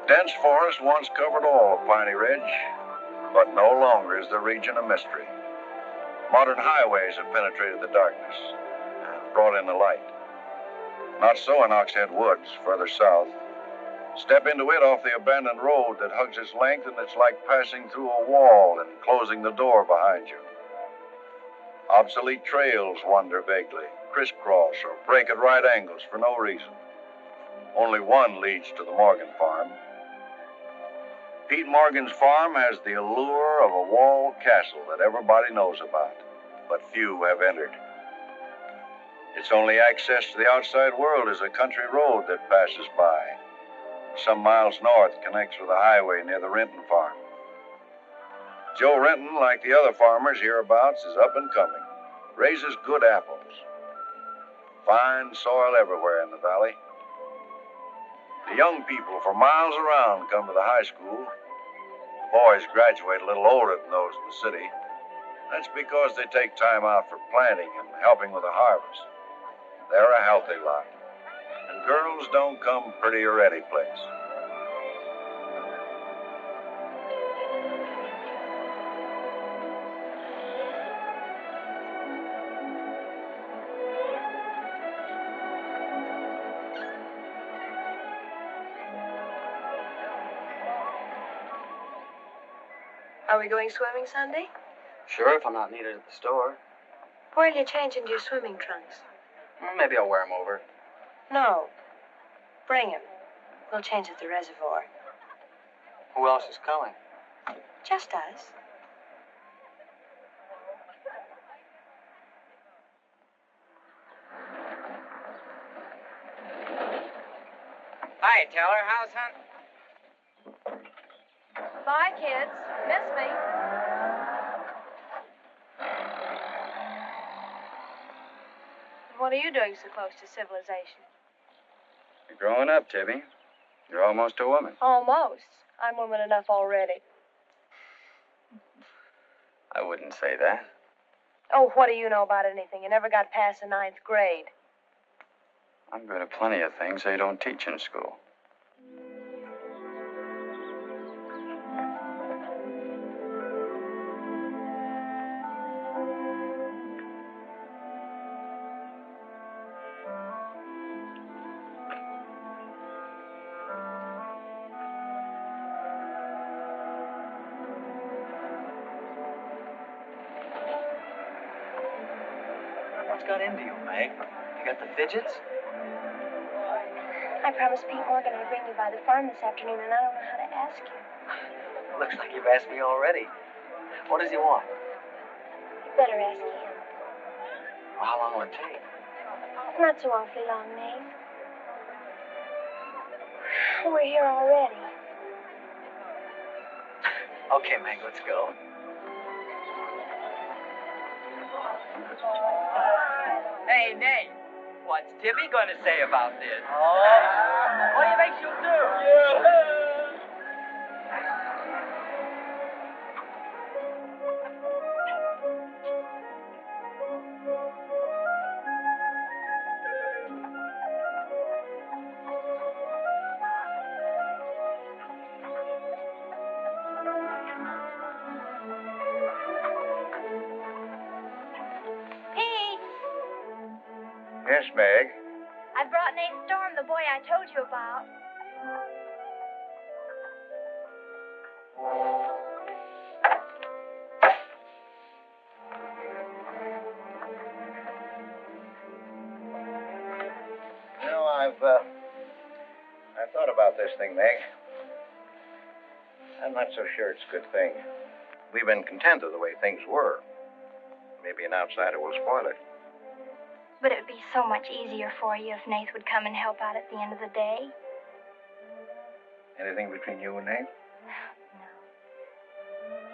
Dense forest once covered all of Piney Ridge, but no longer is the region a mystery. Modern highways have penetrated the darkness and brought in the light. Not so in Oxhead Woods, further south. Step into it off the abandoned road that hugs its length, and it's like passing through a wall and closing the door behind you. Obsolete trails wander vaguely, crisscross or break at right angles for no reason. Only one leads to the Morgan farm. Pete Morgan's farm has the allure of a walled castle that everybody knows about, but few have entered. Its only access to the outside world is a country road that passes by. Some miles north connects with a highway near the Renton farm. Joe Renton, like the other farmers hereabouts, is up and coming. Raises good apples. Fine soil everywhere in the valley. The young people from miles around come to the high school. The boys graduate a little older than those in the city. That's because they take time out for planting and helping with the harvest. They're a healthy lot. And girls don't come pretty or any place. Are we going swimming Sunday? Sure, if I'm not needed at the store. Where'll you change into your swimming trunks? Maybe I'll wear them over. No. Bring 'em. We'll change at the reservoir. Who else is coming? Just us. Hi, Teller. How's hunting? Bye, kids. Miss me. What are you doing so close to civilization? You're growing up, Tibby. You're almost a woman. Almost. I'm woman enough already. I wouldn't say that. Oh, what do you know about anything? You never got past the 9th grade. I'm good at plenty of things they don't teach in school. What's got into you, Meg? You got the fidgets? I promised Pete Morgan I'd bring you by the farm this afternoon, and I don't know how to ask you. Looks like you've asked me already. What does he want? You better ask him. Well, how long will it take? Not so awfully long, Nate. We're here already. Okay, Meg, let's go. Hey, Nate, what's Tibby gonna say about this? What do you think she'll do? Pete! Yes, Meg. I brought Nate Storm, the boy I told you about. You know, I've thought about this thing, Meg. I'm not so sure it's a good thing. We've been content with the way things were. Maybe an outsider will spoil it. But it would be so much easier for you if Nath would come and help out at the end of the day. Anything between you and Nate? No.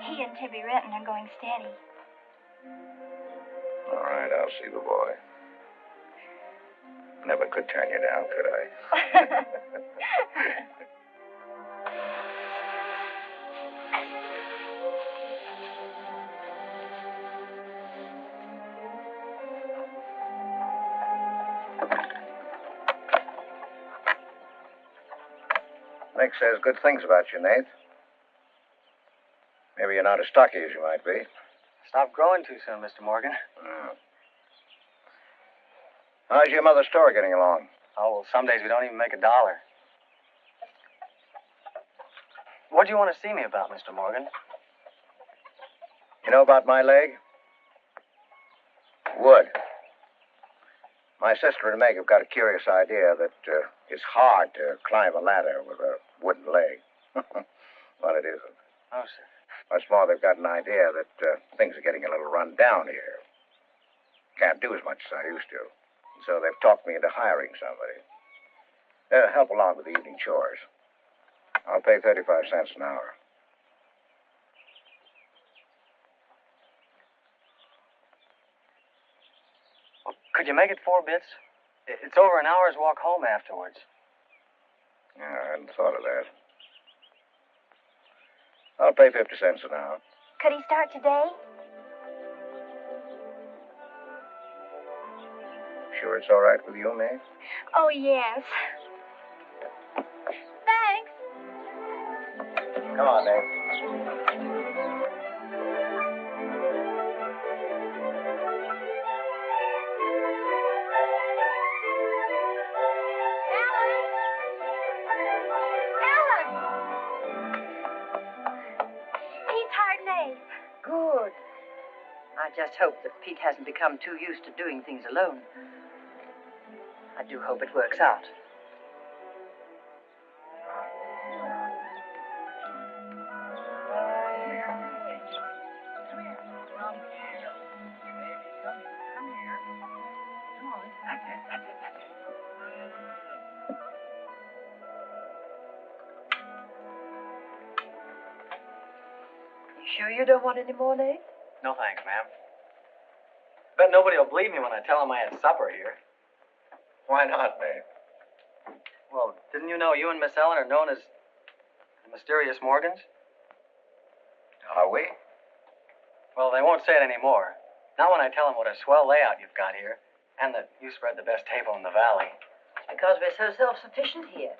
He and Tibby Renton are going steady. All right, I'll see the boy. Never could turn you down, could I? Mick says good things about you, Nath. Maybe you're not as stocky as you might be. Stop growing too soon, Mr. Morgan. How's your mother's store getting along? Oh, well, some days we don't even make $1. What do you want to see me about, Mr. Morgan? You know about my leg? Wood. My sister and Meg have got a curious idea that it's hard to climb a ladder with a wooden leg. Well, it isn't. Oh, sir. What's more, they've got an idea that things are getting a little run down here. Can't do as much as I used to. So they've talked me into hiring somebody. Help along with the evening chores. I'll pay 35 cents an hour. Well, could you make it 4 bits? It's over an hour's walk home afterwards. Yeah, I hadn't thought of that. I'll pay 50 cents an hour. Could he start today? Sure it's all right with you, Nate? Oh, yes. Thanks. Come on, Nate. Good. I just hope that Pete hasn't become too used to doing things alone. I do hope it works out. Sure you don't want any more, Nate? No thanks, ma'am. Bet nobody will believe me when I tell them I had supper here. Why not, Nate? Well, didn't you know you and Miss Ellen are known as the mysterious Morgans? Are we? Well, they won't say it anymore. Not when I tell them what a swell layout you've got here, and that you spread the best table in the valley. It's because we're so self-sufficient here.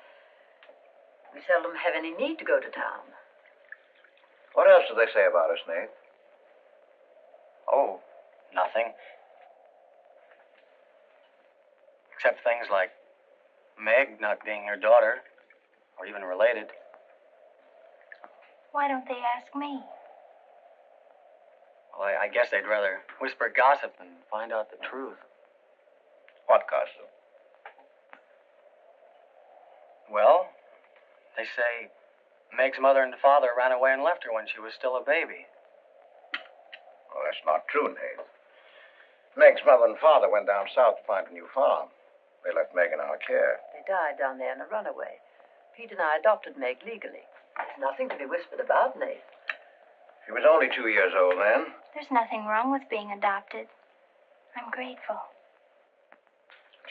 We seldom have any need to go to town. What else do they say about us, Nate? Oh, nothing. Except things like Meg not being your daughter, or even related. Why don't they ask me? Well, I guess they'd rather whisper gossip than find out the truth. What gossip? Well, they say Meg's mother and father ran away and left her when she was still a baby. Well, that's not true, Nate. Meg's mother and father went down south to find a new farm. They left Meg in our care. They died down there in a runaway. Pete and I adopted Meg legally. There's nothing to be whispered about, Nate. She was only 2 years old then. There's nothing wrong with being adopted. I'm grateful.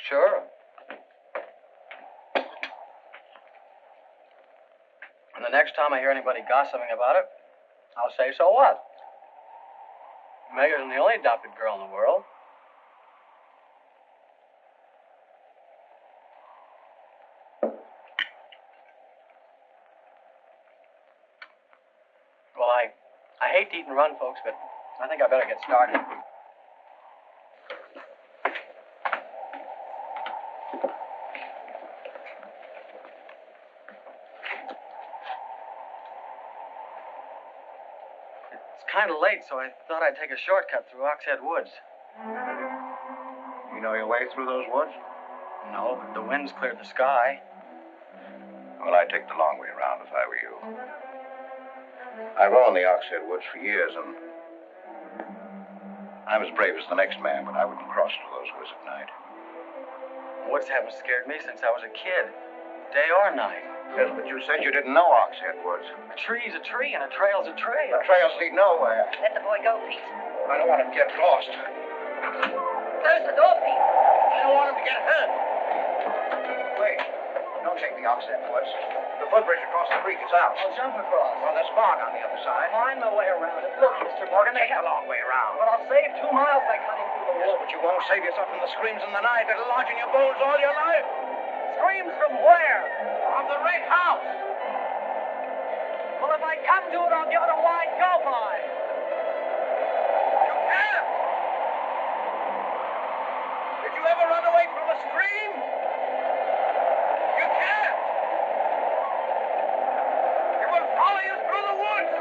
Sure. And the next time I hear anybody gossiping about it, I'll say, so what? Meg isn't the only adopted girl in the world. Well, I hate to eat and run, folks, but I think I better get started. It's kind of late, so I thought I'd take a shortcut through Oxhead Woods. You know your way through those woods? No, but the wind's cleared the sky. Well, I'd take the long way around if I were you. I've owned the Oxhead Woods for years, and I'm as brave as the next man, but I wouldn't cross through those woods at night. Woods haven't scared me since I was a kid, day or night. Yes, but you said you didn't know Oxhead Woods. A tree's a tree, and a trail's a trail. The trails lead nowhere. Let the boy go, Pete. I don't want him to get lost. Close the door, Pete. I don't want him to get hurt. Wait. Don't take the Oxhead Woods. The footbridge across the creek is out. I'll jump across. Well, there's fog on the other side. Find my way around it. Look, Mr. Morgan, Take the long way around. But I'll save 2 miles by cutting through the Yes, woods. but you won't save yourself from the screams in the night. It'll lodge in your bones all your life. Screams from where? From the red house. Well, if I come to it, I'll give it a wide go-by. You can't. Did you ever run away from a scream? You can't. It will follow you through the woods.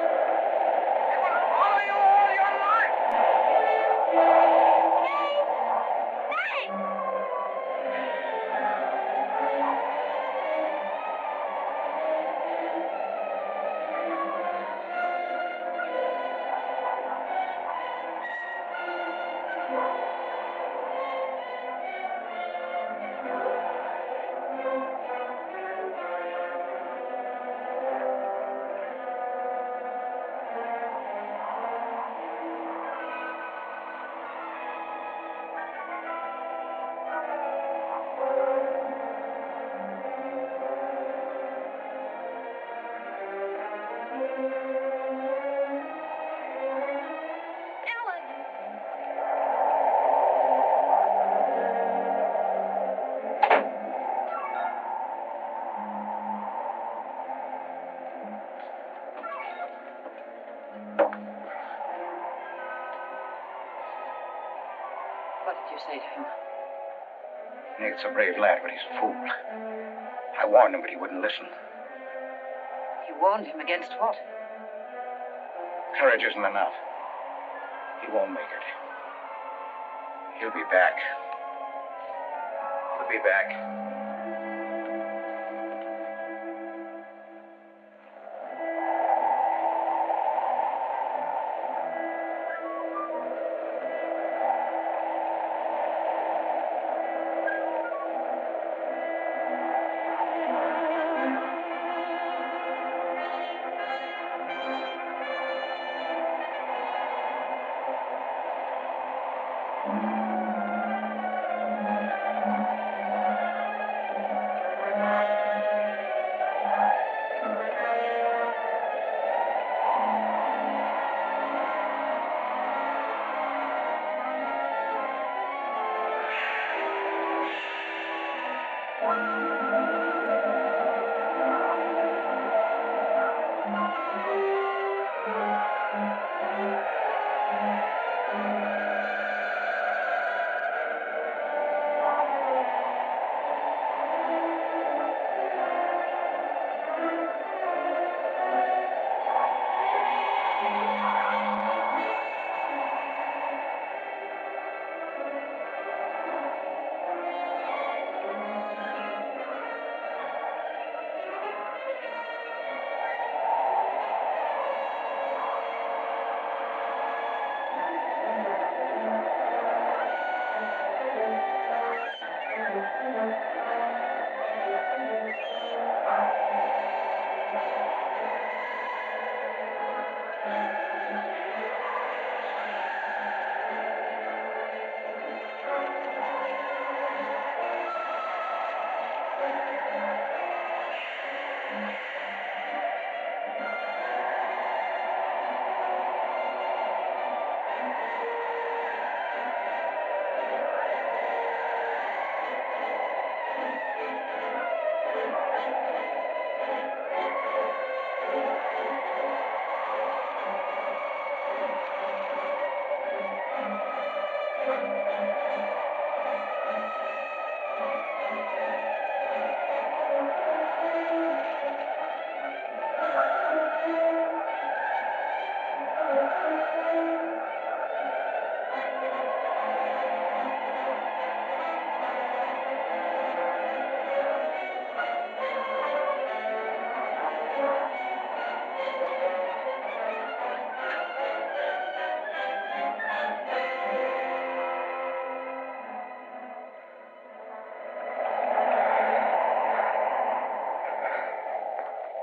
It will follow you all your life. What did you say to him? Nath's a brave lad, but he's a fool. I warned him, but he wouldn't listen. You warned him against what? Courage isn't enough. He won't make it. He'll be back. He'll be back.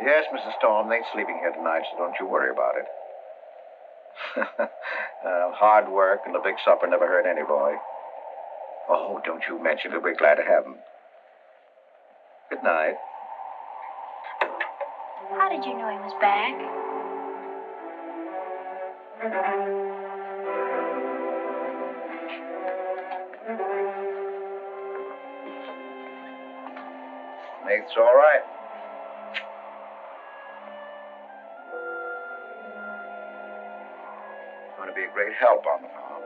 Yes, Mrs. Storm, Nate's sleeping here tonight, so don't you worry about it. Hard work and the big supper never hurt any boy. Oh, don't you mention it. We're glad to have him. Good night. How did you know he was back? Nath's all right. Going to be a great help on the farm.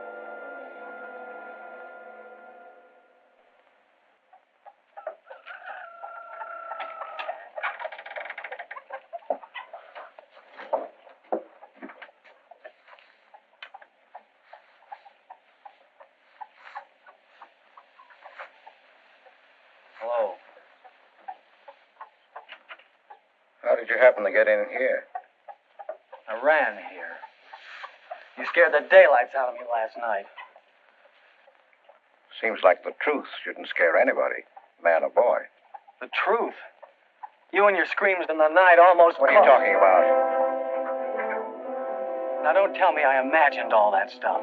Hello. How did you happen to get in here? I ran here. You scared the daylights out of me last night. Seems like the truth shouldn't scare anybody, man or boy. The truth. You and your screams in the night almost... What are you talking about? Now, don't tell me I imagined all that stuff.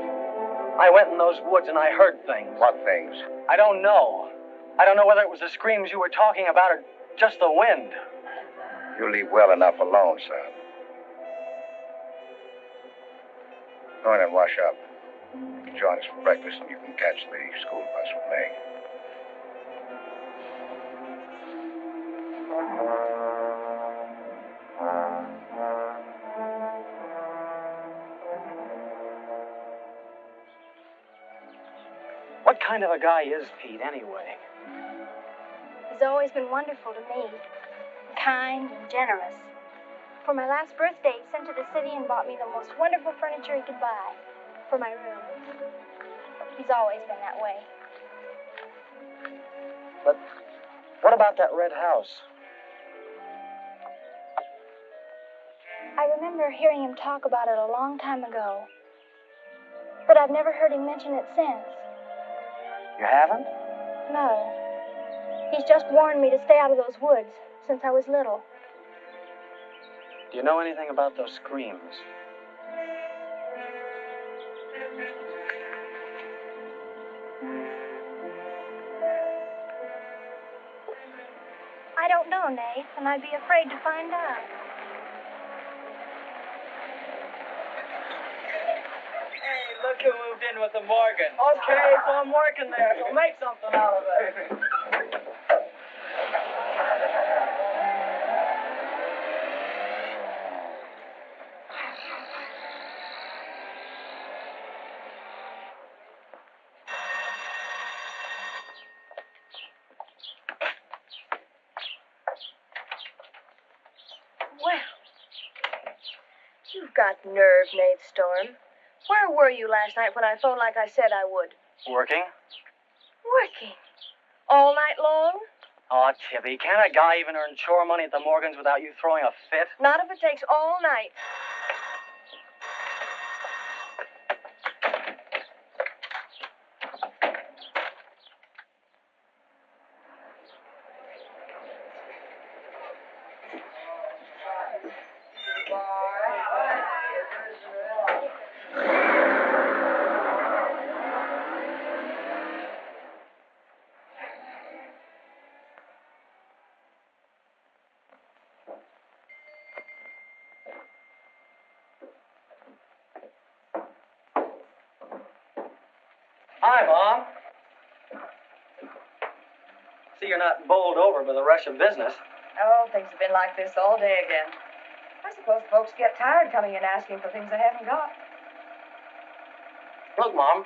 I went in those woods and I heard things. What things? I don't know. I don't know whether it was the screams you were talking about or just the wind. You leave well enough alone, son. Go in and wash up. You can join us for breakfast and you can catch the school bus with me. What kind of a guy is Pete, anyway? He's always been wonderful to me. Kind and generous. For my last birthday, he sent to the city and bought me the most wonderful furniture he could buy for my room. He's always been that way. But what about that red house? I remember hearing him talk about it a long time ago. But I've never heard him mention it since. You haven't? No. He's just warned me to stay out of those woods since I was little. Do you know anything about those screams? I don't know, Nath, and I'd be afraid to find out. Hey, look who moved in with the Morgan. Okay, so I'm working there, so make something out of it. You've got nerve, Nath Storm. Where were you last night when I phoned like I said I would? Working? Working. All night long? Oh, Tibby, can't a guy even earn chore money at the Morgans without you throwing a fit? Not if it takes all night. Hi, Mom. See, you're not bowled over by the rush of business. Oh, things have been like this all day again. I suppose folks get tired coming in asking for things they haven't got. Look, Mom,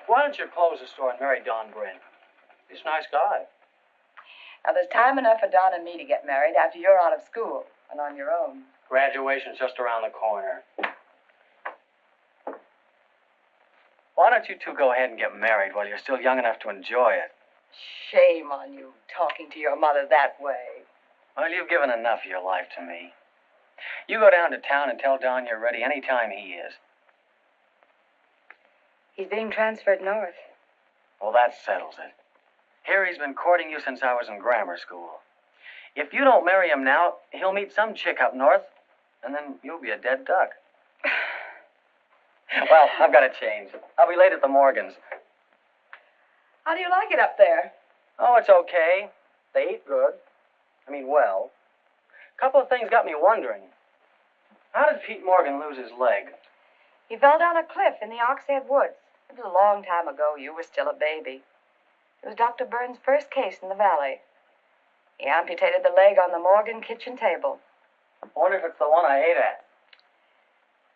why don't you close the store and marry Don Bryn? He's a nice guy. Now, there's time enough for Don and me to get married after you're out of school and on your own. Graduation's just around the corner. Why don't you two go ahead and get married while you're still young enough to enjoy it? Shame on you, talking to your mother that way. Well, you've given enough of your life to me. You go down to town and tell Don you're ready any time he is. He's being transferred north. Well, that settles it. Here he's been courting you since I was in grammar school. If you don't marry him now, he'll meet some chick up north, and then you'll be a dead duck. Well, I've got to change. I'll be late at the Morgans. How do you like it up there? Oh, it's okay. They eat good. I mean, well. A couple of things got me wondering. How did Pete Morgan lose his leg? He fell down a cliff in the Oxhead woods. It was a long time ago. You were still a baby. It was Dr. Burns' first case in the valley. He amputated the leg on the Morgan kitchen table. I wonder if it's the one I ate at.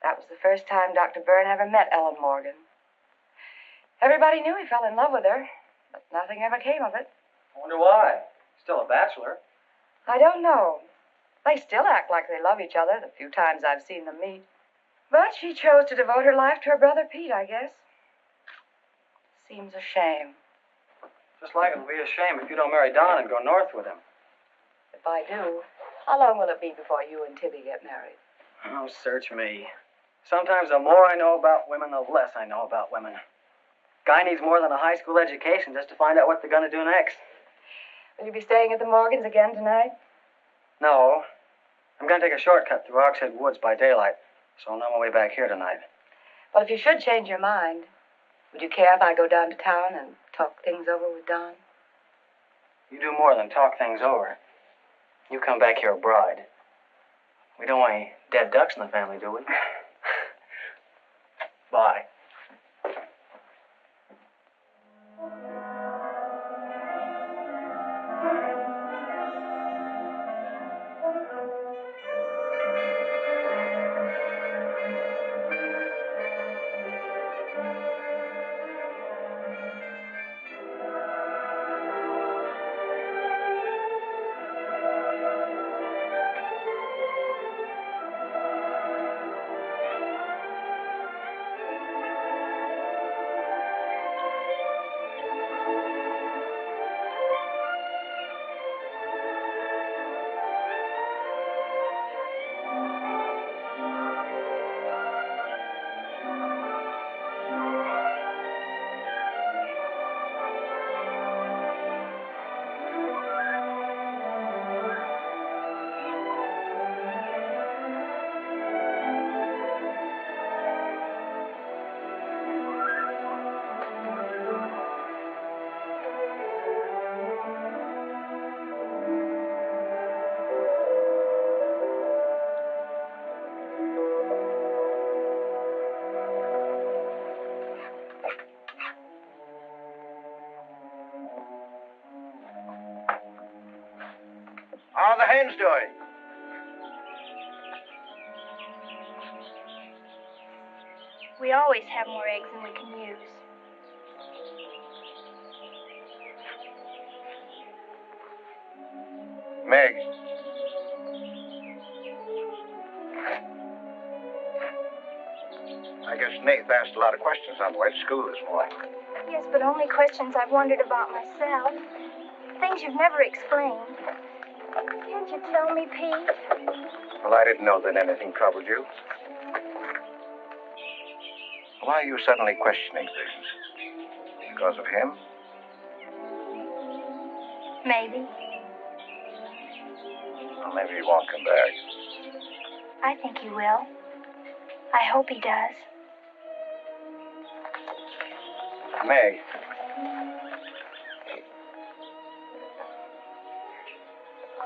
That was the first time Dr. Byrne ever met Ellen Morgan. Everybody knew he fell in love with her, but nothing ever came of it. I wonder why. Still a bachelor. I don't know. They still act like they love each other the few times I've seen them meet. But she chose to devote her life to her brother Pete, I guess. Seems a shame. Just like it'll be a shame if you don't marry Don and go north with him. If I do, how long will it be before you and Tibby get married? Oh, search me. Sometimes the more I know about women, the less I know about women. Guy needs more than a high school education just to find out what they're going to do next. Will you be staying at the Morgans again tonight? No. I'm going to take a shortcut through Oxhead Woods by daylight, so I'll know my way back here tonight. Well, if you should change your mind, would you care if I go down to town and talk things over with Don? You do more than talk things over. You come back here a bride. We don't want any dead ducks in the family, do we? Bye. How are the hens doing? We always have more eggs than we can use. Meg. I guess Nath asked a lot of questions on the way to school this morning. Yes, but only questions I've wondered about myself. Things you've never explained. Can't you tell me, Pete? Well, I didn't know that anything troubled you. Why are you suddenly questioning things? Because of him? Maybe. Well, maybe he won't come back. I think he will. I hope he does. Meg.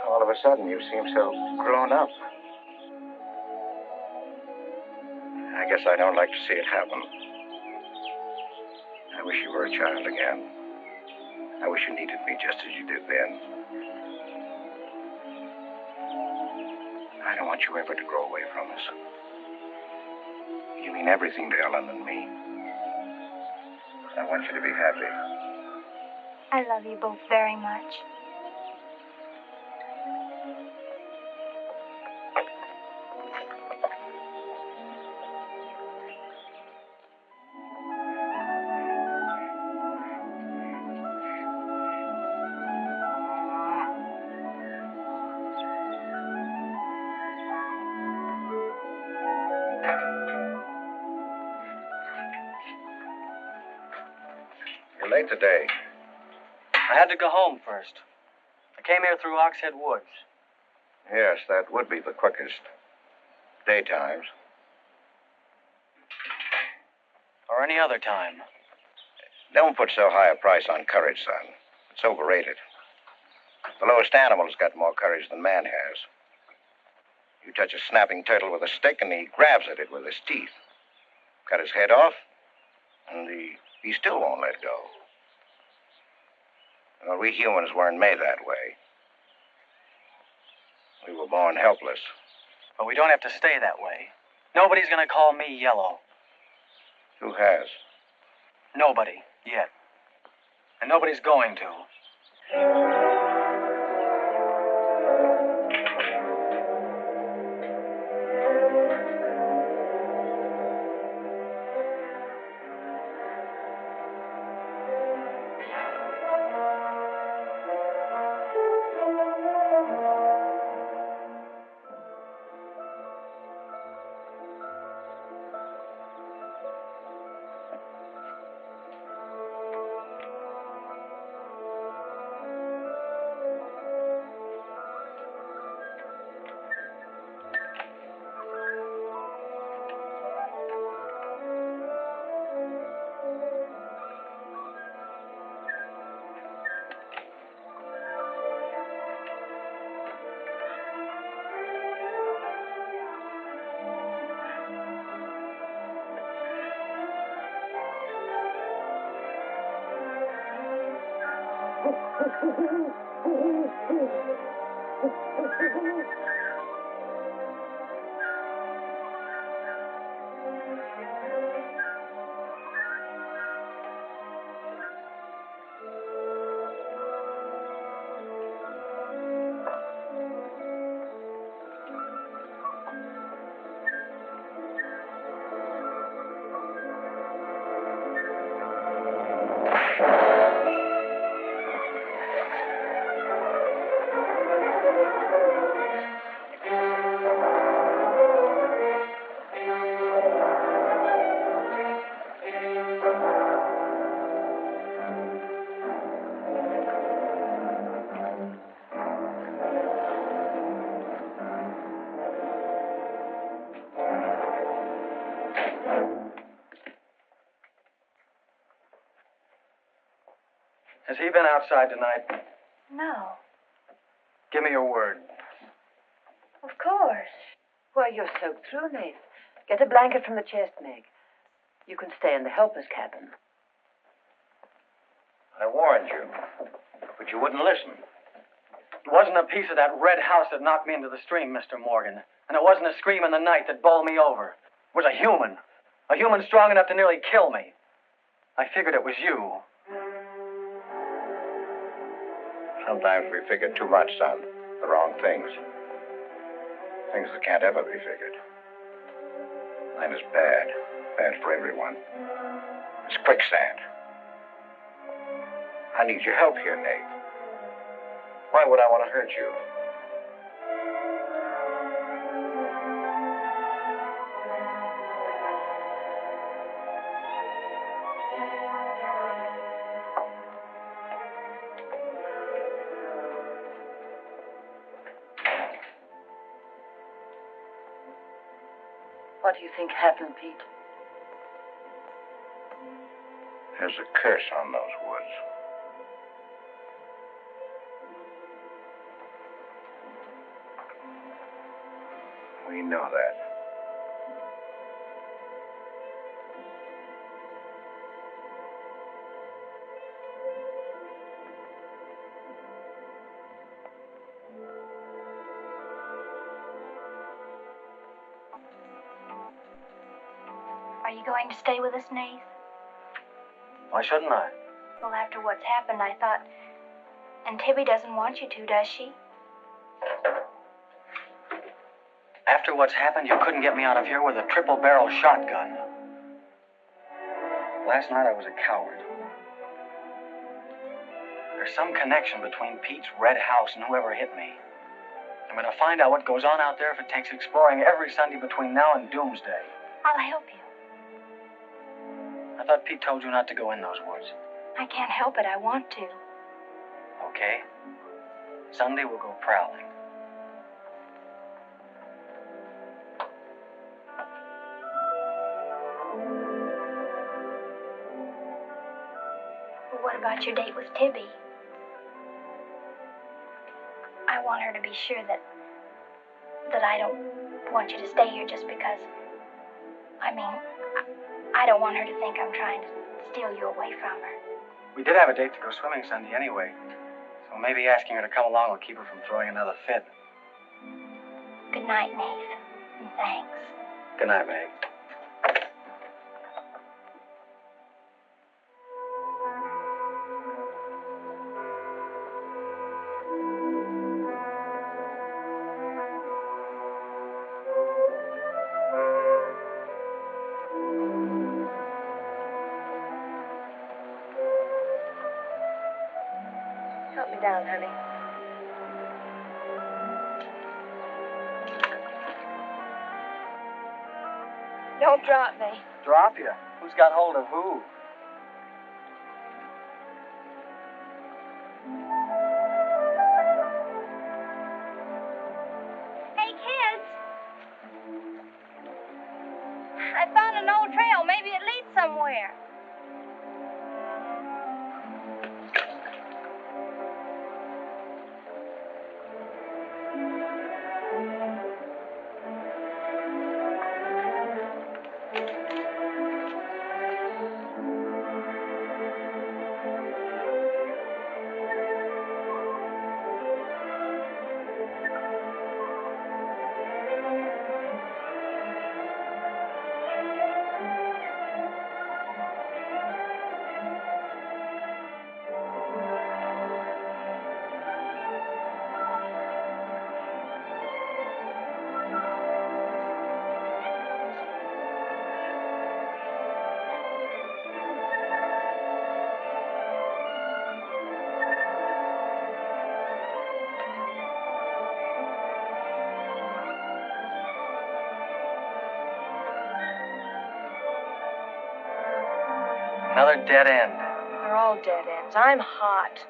All of a sudden, you seem so grown up. I guess I don't like to see it happen. I wish you were a child again. I wish you needed me just as you did then. I don't want you ever to grow away from us. You mean everything to Ellen and me. I want you to be happy. I love you both very much. You're late today. I had to go home first. I came here through Oxhead Woods. Yes, that would be the quickest. Daytimes. Or any other time. Don't put so high a price on courage, son. It's overrated. The lowest animal's got more courage than man has. You touch a snapping turtle with a stick, and he grabs at it with his teeth. Cut his head off, and he still won't let go. Well, we humans weren't made that way. We were born helpless. But we don't have to stay that way. Nobody's gonna call me yellow. Who has? Nobody, yet. And nobody's going to. Has he been outside tonight? No. Give me your word. Of course. Why, you're soaked through, Nath. Get a blanket from the chest, Meg. You can stay in the helper's cabin. I warned you, but you wouldn't listen. It wasn't a piece of that red house that knocked me into the stream, Mr. Morgan. And it wasn't a scream in the night that bowled me over. It was a human. A human strong enough to nearly kill me. I figured it was you. Sometimes we figure too much, son. The wrong things. Things that can't ever be figured. Mine is bad. Bad for everyone. It's quicksand. I need your help here, Nate. Why would I want to hurt you? What do you think happened, Pete? There's a curse on those woods. We know that. Are you going to stay with us, Nath? Why shouldn't I? Well, after what's happened, I thought... And Tibby doesn't want you to, does she? After what's happened, you couldn't get me out of here with a triple-barrel shotgun. Last night I was a coward. There's some connection between Pete's red house and whoever hit me. I'm going to find out what goes on out there if it takes exploring every Sunday between now and doomsday. I'll help you. I thought Pete told you not to go in those woods. I can't help it. I want to. Okay. Sunday we'll go prowling. Well, what about your date with Tibby? I want her to be sure that I don't want you to stay here just because... I don't want her to think I'm trying to steal you away from her. We did have a date to go swimming Sunday anyway, so maybe asking her to come along will keep her from throwing another fit. Good night, Nath. And thanks. Good night, Meg. Help me down, honey. Don't drop me. Drop you? Who's got hold of who? Hey, kids. I found an old trail. Maybe it leads somewhere. Another dead end. They're all dead ends. I'm hot.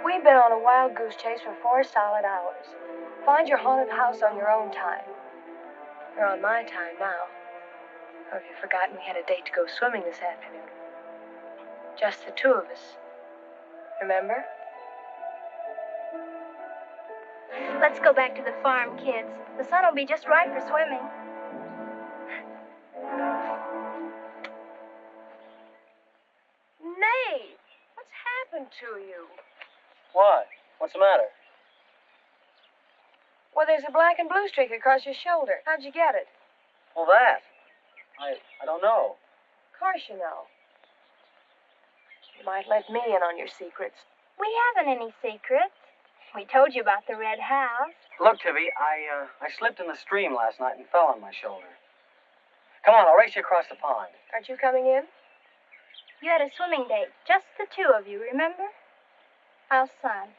We've been on a wild goose chase for 4 solid hours. Find your haunted house on your own time. You're on my time now. Or have you forgotten we had a date to go swimming this afternoon? Just the two of us. Remember? Let's go back to the farm, kids. The sun will be just right for swimming. Nate! What's happened to you? What? What's the matter? Well, there's a black and blue streak across your shoulder. How'd you get it? Well, that. I don't know. Of course you know. You might let me in on your secrets. We haven't any secrets. We told you about the red house. Look, Tibby, I slipped in the stream last night and fell on my shoulder. Come on, I'll race you across the pond. Aren't you coming in? You had a swimming date, just the two of you, remember? How's son?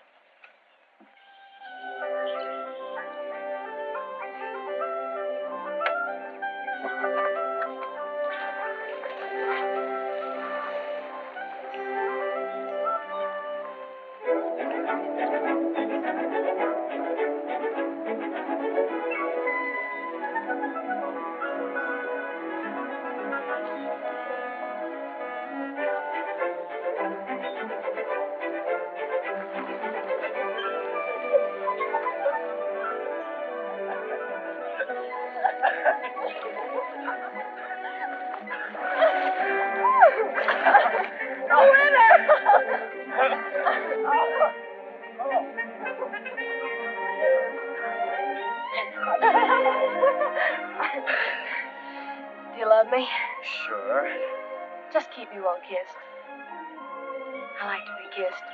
Do you love me? Sure. Just keep me well kissed. I like to be kissed.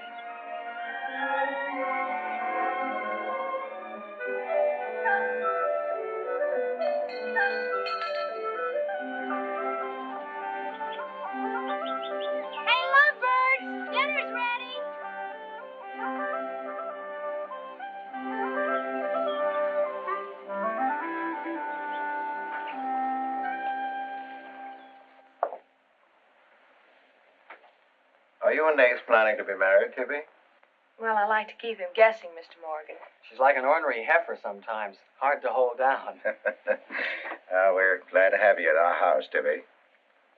Hey, lovebirds! Dinner's ready! Are you and Nath planning to be married, Tibby? Well, I like to keep him guessing, Mr. Morgan. She's like an ornery heifer sometimes. Hard to hold down. We're glad to have you at our house, Tibby.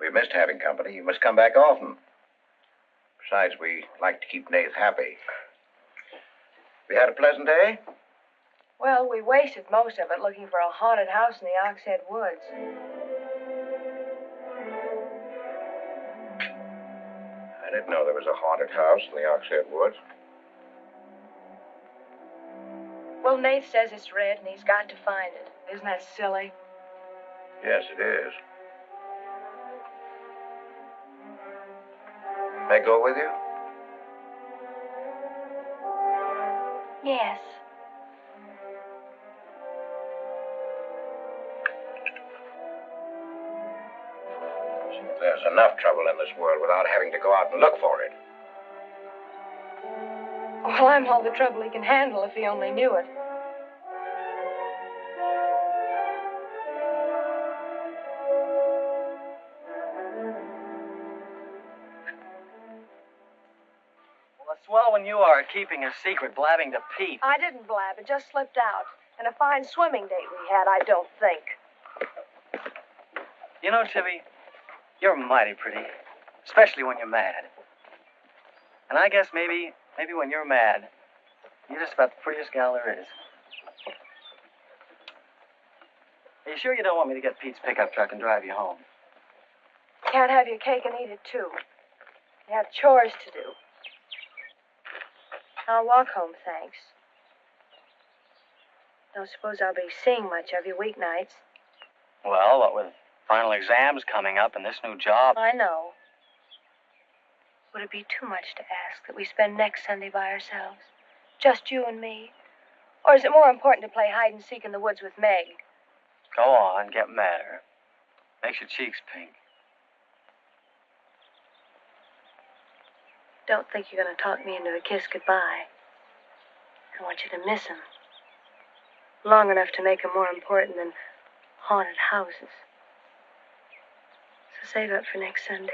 We missed having company. You must come back often. Besides, we like to keep Nath happy. We had a pleasant day? Well, we wasted most of it looking for a haunted house in the Oxhead woods. I didn't know there was a haunted house in the Oxhead woods. Well, Nath says it's red, and he's got to find it. Isn't that silly? Yes, it is. May I go with you? Yes. There's enough trouble in this world without having to go out and look for it. Well, I'm all the trouble he can handle if he only knew it. Well, it's swell when you are keeping a secret, blabbing to Pete. I didn't blab. It just slipped out. And a fine swimming date we had, I don't think. You know, Tibby, you're mighty pretty, especially when you're mad. And I guess maybe when you're mad, you're just about the prettiest gal there is. Are you sure you don't want me to get Pete's pickup truck and drive you home? Can't have your cake and eat it, too. You have chores to do. I'll walk home, thanks. Don't suppose I'll be seeing much of you weeknights. Well, what with final exams coming up and this new job. I know. Would it be too much to ask that we spend next Sunday by ourselves? Just you and me? Or is it more important to play hide and seek in the woods with Meg? Go on, get madder. Makes your cheeks pink. Don't think you're going to talk me into a kiss goodbye. I want you to miss him. Long enough to make him more important than haunted houses. So save up for next Sunday.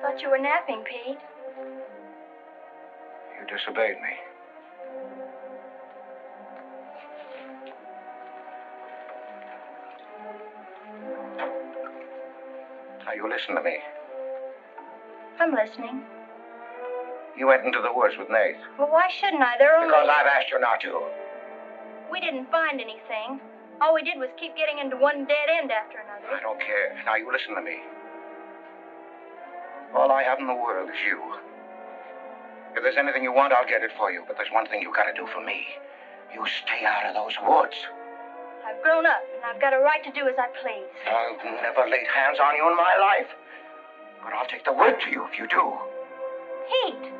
Thought you were napping, Pete. You disobeyed me. Now, you listen to me. I'm listening. You went into the woods with Nath. Well, why shouldn't I? They're only... Because I've asked you not to. We didn't find anything. All we did was keep getting into one dead end after another. I don't care. Now, you listen to me. All I have in the world is you. If there's anything you want, I'll get it for you. But there's one thing you gotta do for me. You stay out of those woods. I've grown up, and I've got a right to do as I please. I've never laid hands on you in my life. But I'll take the word to you if you do. Pete!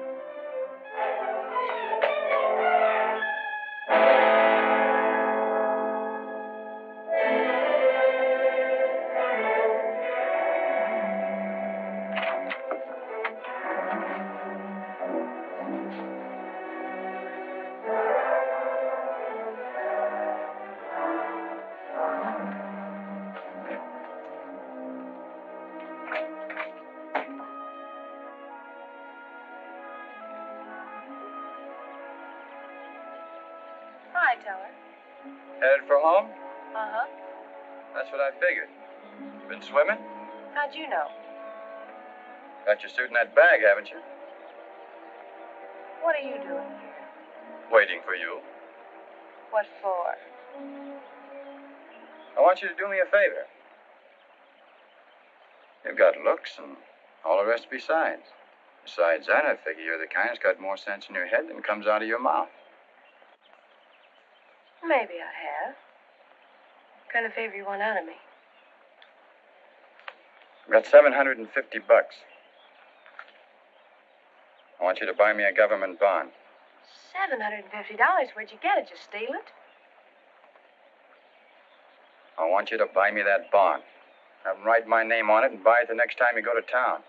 Hi, Teller. Headed for home? Uh-huh. That's what I figured. You been swimming? How'd you know? Got your suit in that bag, haven't you? What are you doing here? Waiting for you. What for? I want you to do me a favor. You've got looks and all the rest besides. Besides that, I figure you're the kind that's got more sense in your head than comes out of your mouth. Maybe I have. What kind of favor you want out of me? I've got $750. I want you to buy me a government bond. $750? Where'd you get it? Just steal it? I want you to buy me that bond. Have them write my name on it and buy it the next time you go to town.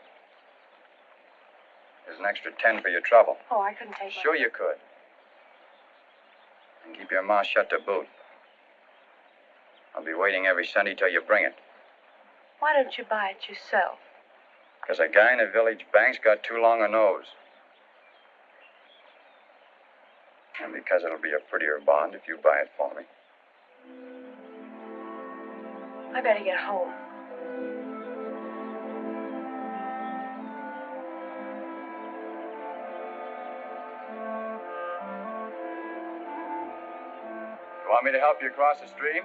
There's an extra 10 for your trouble. Oh, I couldn't take Sure you could. And keep your mouth shut to boot. I'll be waiting every Sunday till you bring it. Why don't you buy it yourself? Because a guy in a village bank's got too long a nose. And because it'll be a prettier bond if you buy it for me. I better get home. You want me to help you across the stream?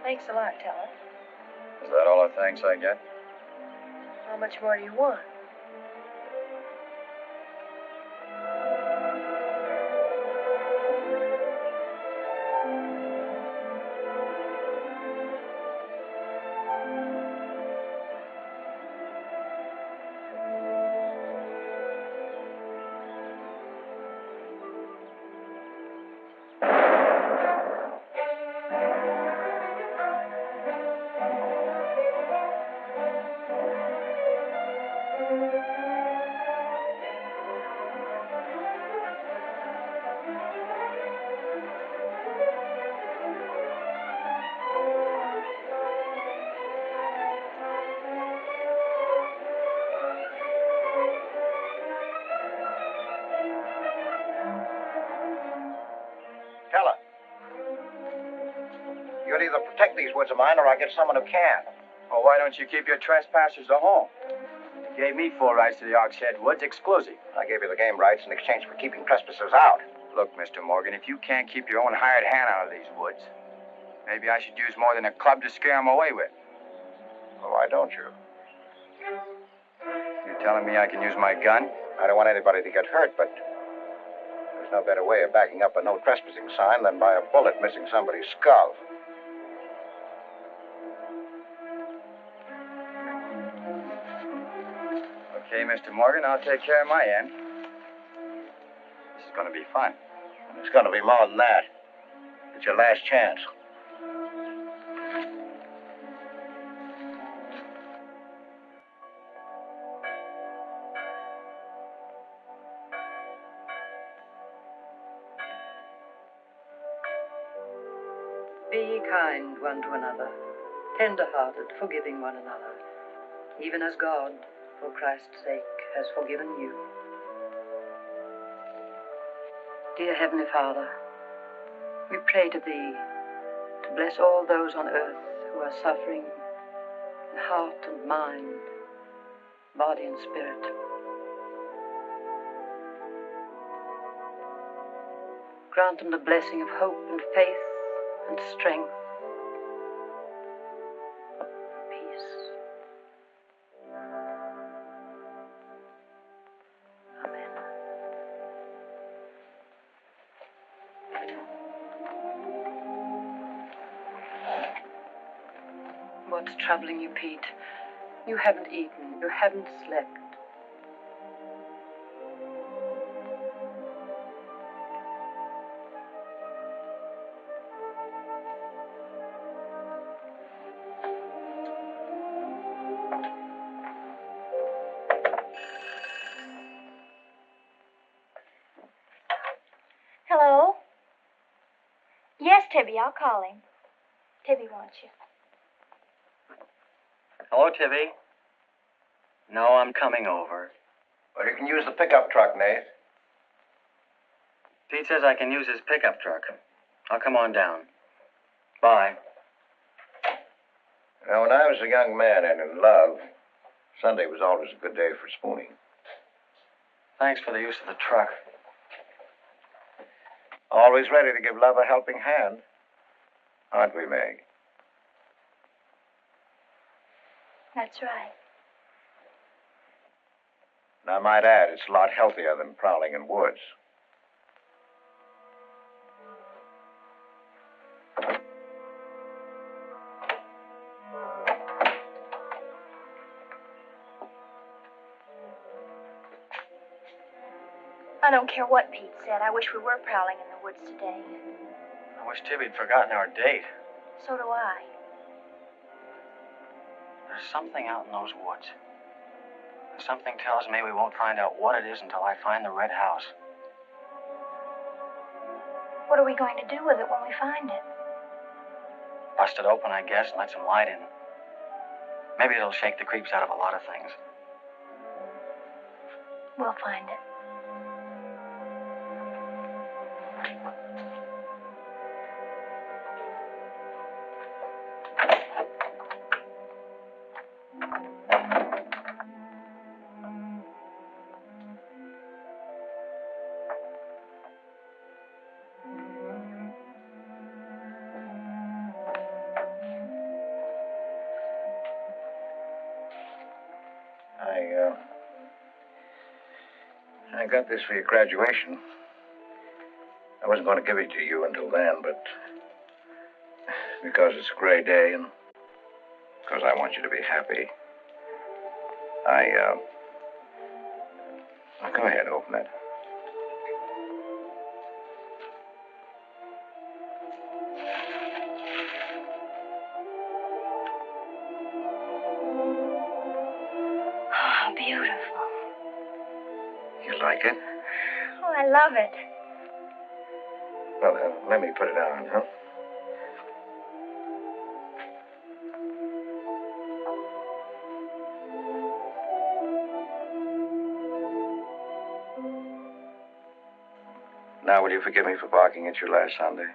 Thanks a lot, Teller. Is that all the thanks I get? How much more do you want? Teller. You'll either protect these woods of mine or I'll get someone who can. Well, why don't you keep your trespassers at home? You gave me full rights to the Oxhead woods, exclusive. I gave you the game rights in exchange for keeping trespassers out. Look, Mr. Morgan, if you can't keep your own hired hand out of these woods, maybe I should use more than a club to scare them away with. Well, why don't you? You telling me I can use my gun? I don't want anybody to get hurt, but there's no better way of backing up a no trespassing sign than by a bullet missing somebody's skull. Okay, Mr. Morgan, I'll take care of my end. This is going to be fun. It's going to be more than that. It's your last chance. Be kind one to another, tender-hearted, forgiving one another, even as God, for Christ's sake, has forgiven you. Dear Heavenly Father, we pray to Thee to bless all those on earth who are suffering in heart and mind, body and spirit. Grant them the blessing of hope and faith and strength. Peace. Amen. What's troubling you, Pete? You haven't eaten. You haven't slept. Hello? Yes, Tibby, I'll call him. Tibby wants you. Hello, Tibby. No, I'm coming over. Well, you can use the pickup truck, Nath. Pete says I can use his pickup truck. I'll come on down. Bye. You know, when I was a young man and in love, Sunday was always a good day for spooning. Thanks for the use of the truck. Always ready to give love a helping hand. Aren't we, Meg? That's right. And I might add, it's a lot healthier than prowling in woods. I don't care what Pete said. I wish we were prowling in the woods today. I wish Tibby'd forgotten our date. So do I. There's something out in those woods. And something tells me we won't find out what it is until I find the red house. What are we going to do with it when we find it? Bust it open, I guess, and let some light in. Maybe it'll shake the creeps out of a lot of things. We'll find it. I got this for your graduation. I wasn't going to give it to you until then, but because it's a gray day and because I want you to be happy, go ahead, open it. Oh, beautiful. You like it? Oh, I love it. Well, let me put it on, huh? Now, will you forgive me for barking at you last Sunday?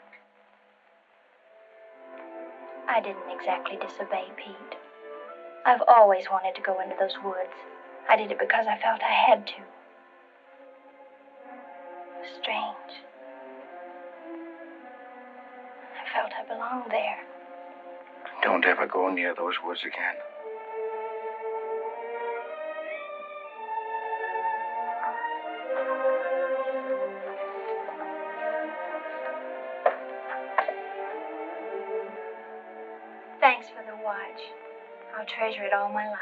I didn't exactly disobey, Pete. I've always wanted to go into those woods. I did it because I felt I had to. It was strange. I felt I belonged there. Don't ever go near those woods again. Thanks for the watch. I'll treasure it all my life.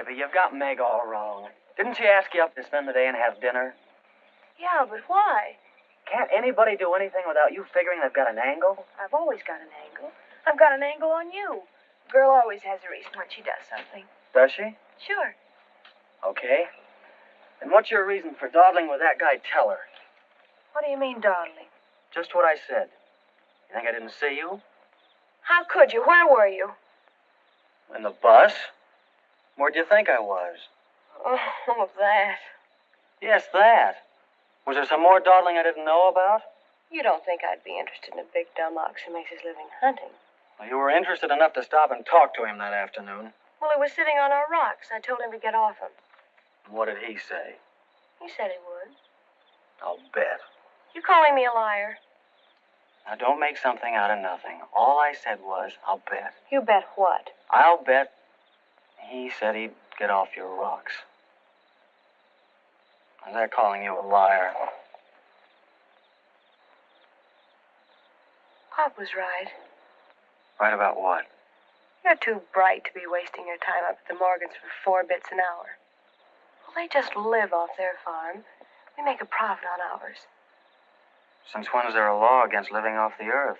Tibby, you've got Meg all wrong. Didn't she ask you up to spend the day and have dinner? Yeah, but why? Can't anybody do anything without you figuring they've got an angle? I've always got an angle. I've got an angle on you. Girl always has a reason when she does something. Does she? Sure. Okay. And what's your reason for dawdling with that guy Teller? What do you mean, dawdling? Just what I said. You think I didn't see you? How could you? Where were you? In the bus? Where'd you think I was? Oh, that. Yes, that. Was there some more dawdling I didn't know about? You don't think I'd be interested in a big dumb ox who makes his living hunting? Well, you were interested enough to stop and talk to him that afternoon. Well, he was sitting on our rocks. I told him to get off them. What did he say? He said he would. I'll bet. You calling me a liar? Now, don't make something out of nothing. All I said was, I'll bet. You bet what? I'll bet he said he'd get off your rocks. Is that calling you a liar? Pop was right. Right about what? You're too bright to be wasting your time up at the Morgans for 4 bits an hour. Well, they just live off their farm. We make a profit on ours. Since when is there a law against living off the earth?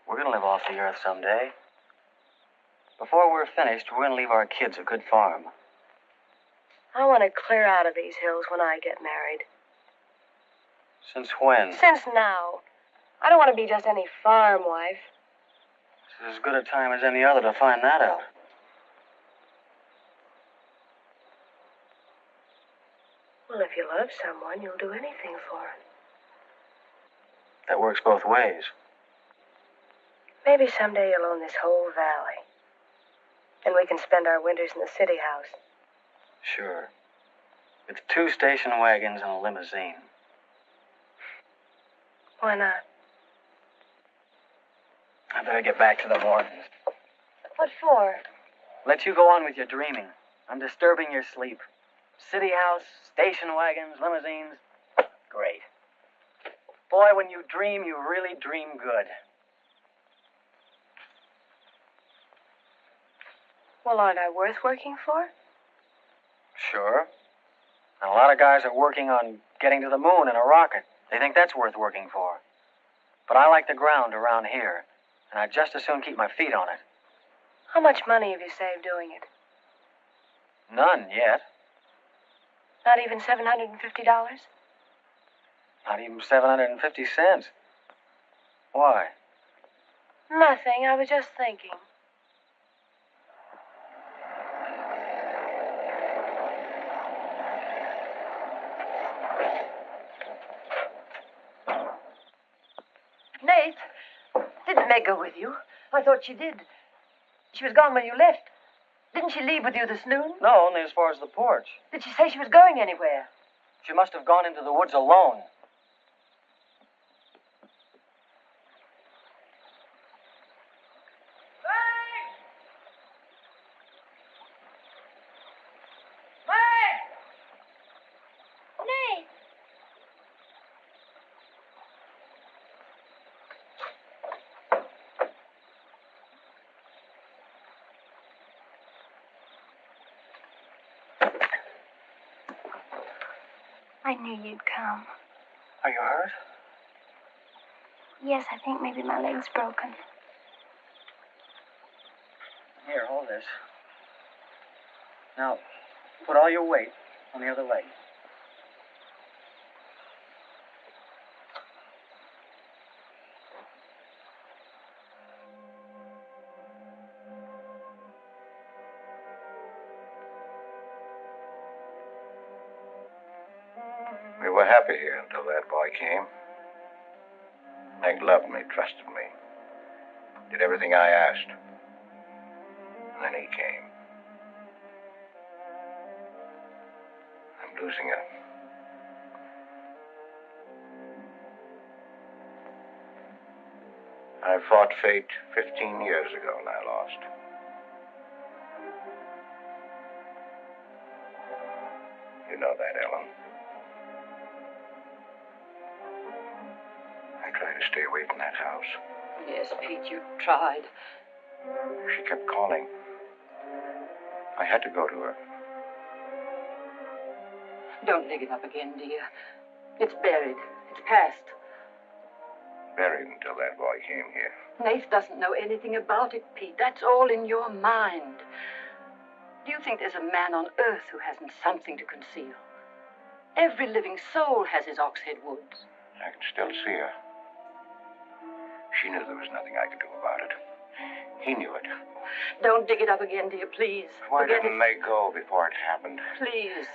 We're going to live off the earth someday. Before we're finished, we're going to leave our kids a good farm. I want to clear out of these hills when I get married. Since when? Since now. I don't want to be just any farm wife. It's as good a time as any other to find that out. Well, if you love someone, you'll do anything for him. That works both ways. Maybe someday you'll own this whole valley. And we can spend our winters in the city house. Sure. With 2 station wagons and a limousine. Why not? I better get back to the Morgans. What for? Let you go on with your dreaming. I'm disturbing your sleep. City house, station wagons, limousines. Great. Boy, when you dream, you really dream good. Well, aren't I worth working for? Sure. And a lot of guys are working on getting to the moon in a rocket. They think that's worth working for. But I like the ground around here, and I'd just as soon keep my feet on it. How much money have you saved doing it? None yet. Not even $750? Not even 750 cents. Why? Nothing. I was just thinking. Nath, didn't Meg go with you? I thought she did. She was gone when you left. Didn't she leave with you this noon? No, only as far as the porch. Did she say she was going anywhere? She must have gone into the woods alone. I knew you'd come. Are you hurt? Yes, I think maybe my leg's broken. Here, hold this. Now, put all your weight on the other leg. We were happy here until that boy came. Meg loved me, trusted me, did everything I asked. And then he came. I'm losing her. I fought fate 15 years ago and I lost. You know that, Ellen. I tried to stay away from that house. Yes, Pete, you tried. She kept calling. I had to go to her. Don't dig it up again, dear. It's buried. It's past. Buried until that boy came here. Nath doesn't know anything about it, Pete. That's all in your mind. Do you think there's a man on earth who hasn't something to conceal? Every living soul has his Oxhead woods. I can still see her. She knew there was nothing I could do about it. He knew it. Don't dig it up again, dear, please. Why Forget didn't they go before it happened? Please.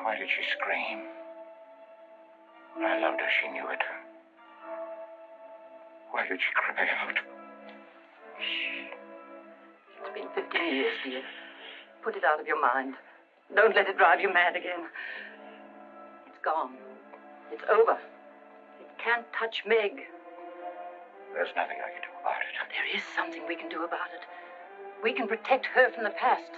Why did she scream? I loved her. She knew it. Why did she cry out? Shh. It's been 15 years, dear. Put it out of your mind. Don't let it drive you mad again. It's gone. It's over. It can't touch Meg. There's nothing I can do about it. There is something we can do about it. We can protect her from the past.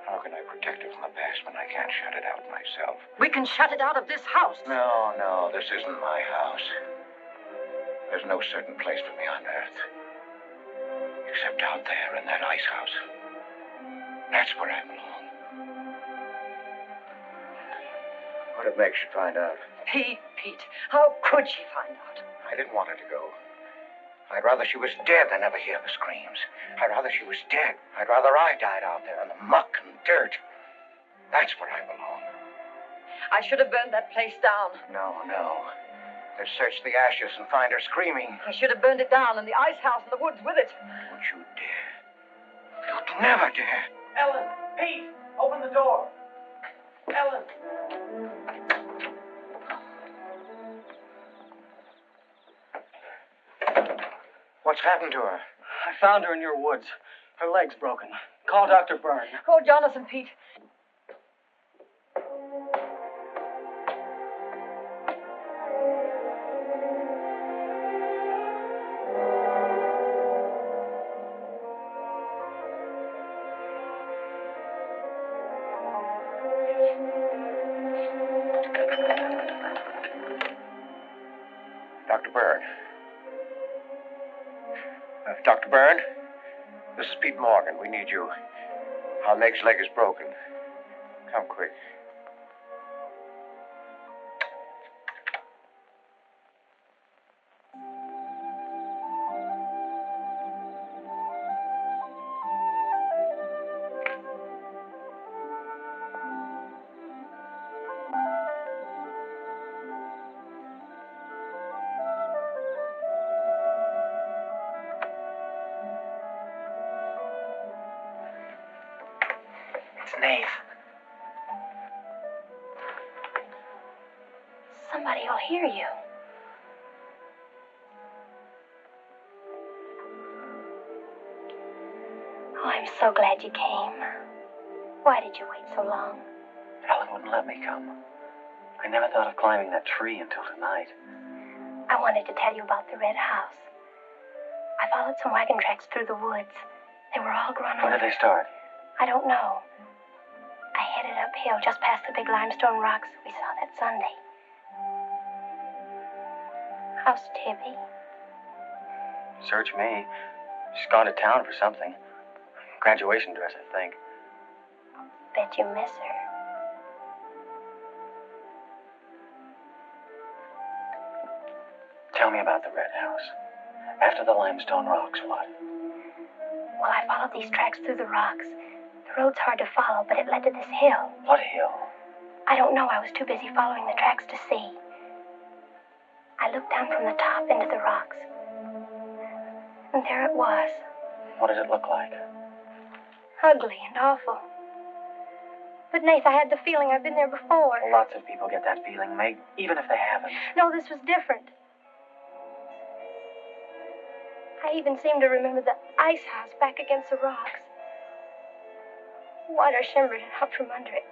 How can I protect her from the past when I can't shut it out myself? We can shut it out of this house. No, this isn't my house. There's no certain place for me on Earth. Except out there in that ice house. That's where I belong. What if Meg should find out? Pete, how could she find out? I didn't want her to go. I'd rather she was dead than ever hear the screams. I'd rather she was dead. I'd rather I died out there in the muck and dirt. That's where I belong. I should have burned that place down. No. They'd search the ashes and find her screaming. I should have burned it down and the ice house in the woods with it. Don't you dare. You'd never dare. Ellen, Pete, open the door. Ellen. What's happened to her? I found her in your woods. Her leg's broken. Call Dr. Byrne. Call Jonathan, Pete. Dr. Byrne. Dr. Byrne? This is Pete Morgan. We need you. Our Meg's leg is broken. Come quick. Nath. Somebody will hear you. Oh, I'm so glad you came. Why did you wait so long? Ellen wouldn't let me come. I never thought of climbing that tree until tonight. I wanted to tell you about the red house. I followed some wagon tracks through the woods. They were all grown When over. did they start? I don't know. I headed uphill just past the big limestone rocks we saw that Sunday. How's Tibby? Search me. She's gone to town for something. Graduation dress, I think. Bet you miss her. Tell me about the red house. After the limestone rocks, what? Well, I followed these tracks through the rocks. The road's hard to follow, but it led to this hill. What hill? I don't know. I was too busy following the tracks to see. I looked down from the top into the rocks. And there it was. What did it look like? Ugly and awful. But, Nath, I had the feeling I've been there before. Lots of people get that feeling, Meg, even if they haven't. No, this was different. I even seemed to remember the ice house back against the rocks. Water shimmered out from under it.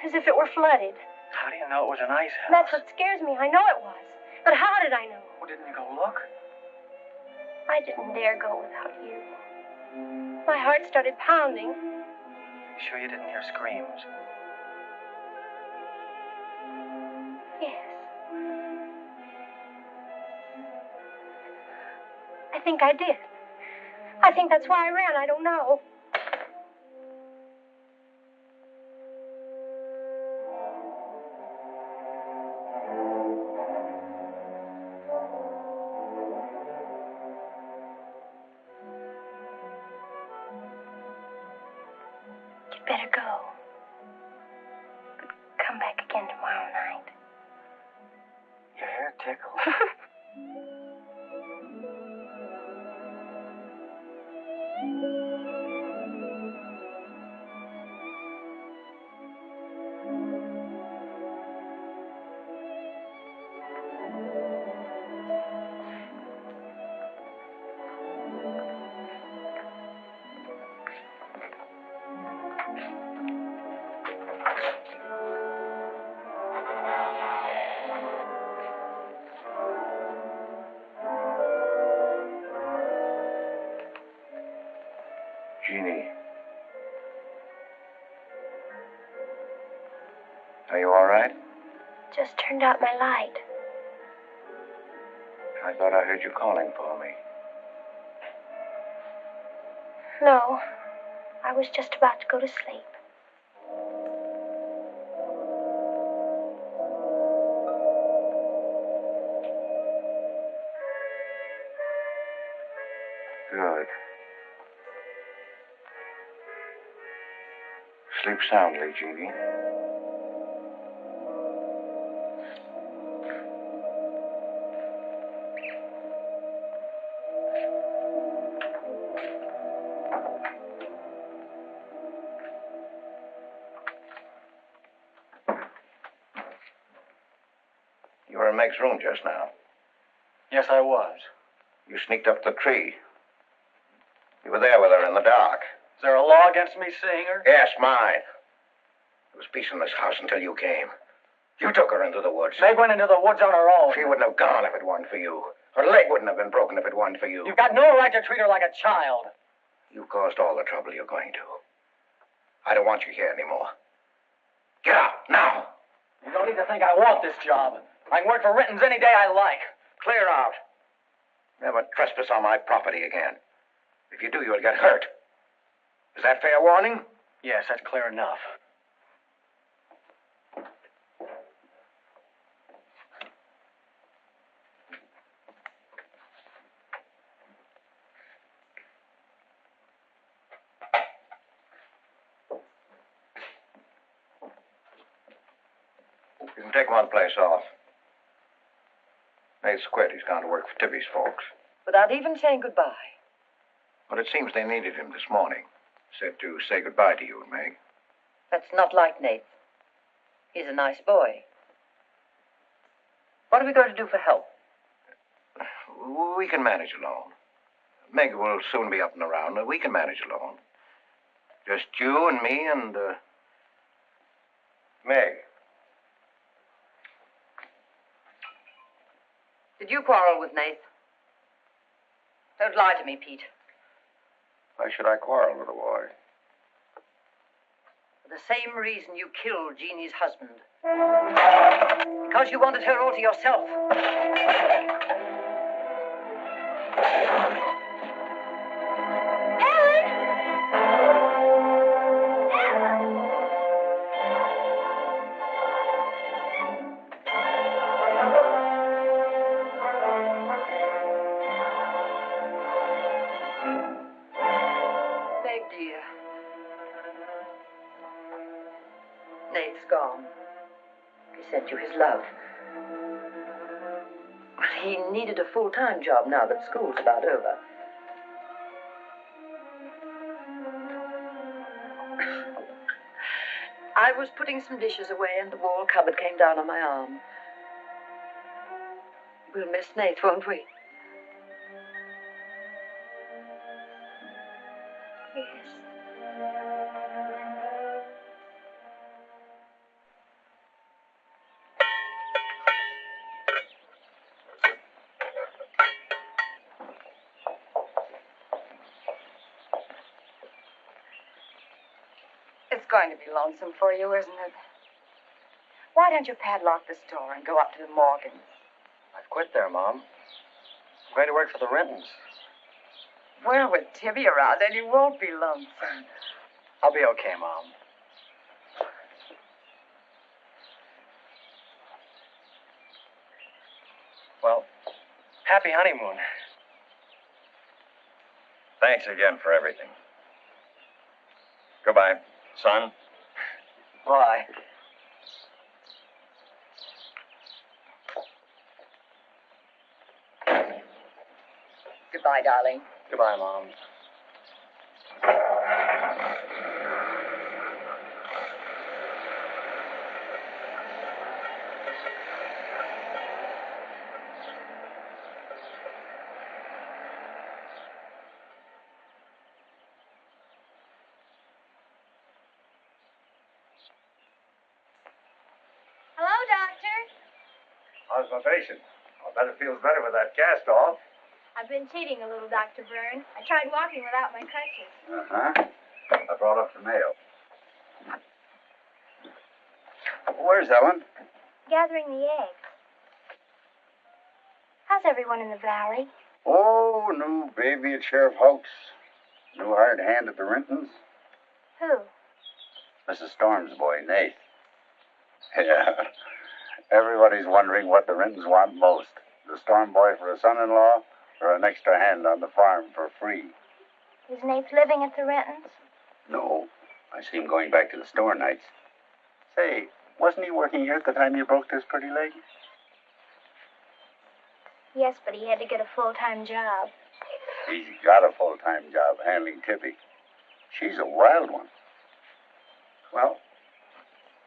As if it were flooded. How do you know it was an ice house? That's what scares me. I know it was. But how did I know? Well, didn't you go look? I didn't dare go without you. My heart started pounding. You sure you didn't hear screams? Yes. I think I did. I think that's why I ran. I don't know. better go. But come back again tomorrow night. Your hair tickles. Jeannie. Are you all right? Just turned out my light. I thought I heard you calling for me. No, I was just about to go to sleep. Good. Sleep soundly, Jeannie. You were in Meg's room just now. Yes, I was. You sneaked up the tree. You were there with her in the dark. Is there a law against me seeing her? Yes, mine. There was peace in this house until you came. You took her into the woods. Meg went into the woods on her own. She wouldn't have gone if it weren't for you. Her leg wouldn't have been broken if it weren't for you. You've got no right to treat her like a child. You caused all the trouble you're going to. I don't want you here anymore. Get out, now. You don't need to think I want this job. I can work for Rittons any day I like. Clear out. Never trespass on my property again. If you do, you'll get hurt. Is that fair warning? Yes, that's clear enough. You can take one place off. Nath's quit. He's gone to work for Tibby's folks. Without even saying goodbye. But it seems they needed him this morning. Said to say goodbye to you, Meg. That's not like Nath. He's a nice boy. What are we going to do for help? We can manage alone. Meg will soon be up and around. We can manage alone. Just you and me and, Meg. Did you quarrel with Nath? Don't lie to me, Pete. Why should I quarrel with a boy? For the same reason you killed Jeannie's husband. Because you wanted her all to yourself. Dear. Nath's gone. He sent you his love. He needed a full-time job now that school's about over. I was putting some dishes away and the wall cupboard came down on my arm. We'll miss Nath, won't we? Yes. It's going to be lonesome for you, isn't it? Why don't you padlock the store and go up to the Morgans? I've quit there, Mom. I'm going to work for the Rittons. Well, with Tibby around, then you won't be lonesome. I'll be okay, Mom. Well, happy honeymoon. Thanks again for everything. Goodbye. Son? Why? Goodbye, darling. Goodbye, Mom. Hello, Doctor. How's my patient? I bet it feels better with that cast off. I've been cheating a little, Dr. Byrne. I tried walking without my crutches. I brought up the mail. Where's Ellen? Gathering the eggs. How's everyone in the valley? Oh, new baby at Sheriff Hoke's. New hired hand at the Rintons. Who? Mrs. Storm's boy, Nath. Yeah. Everybody's wondering what the Rintons want most. The Storm boy for a son-in-law or an extra hand on the farm for free. Is Nath living at the Rentons? No. I see him going back to the store nights. Say, wasn't he working here at the time you broke this pretty leg? Yes, but he had to get a full-time job. He's got a full-time job handling Tibby. She's a wild one. Well,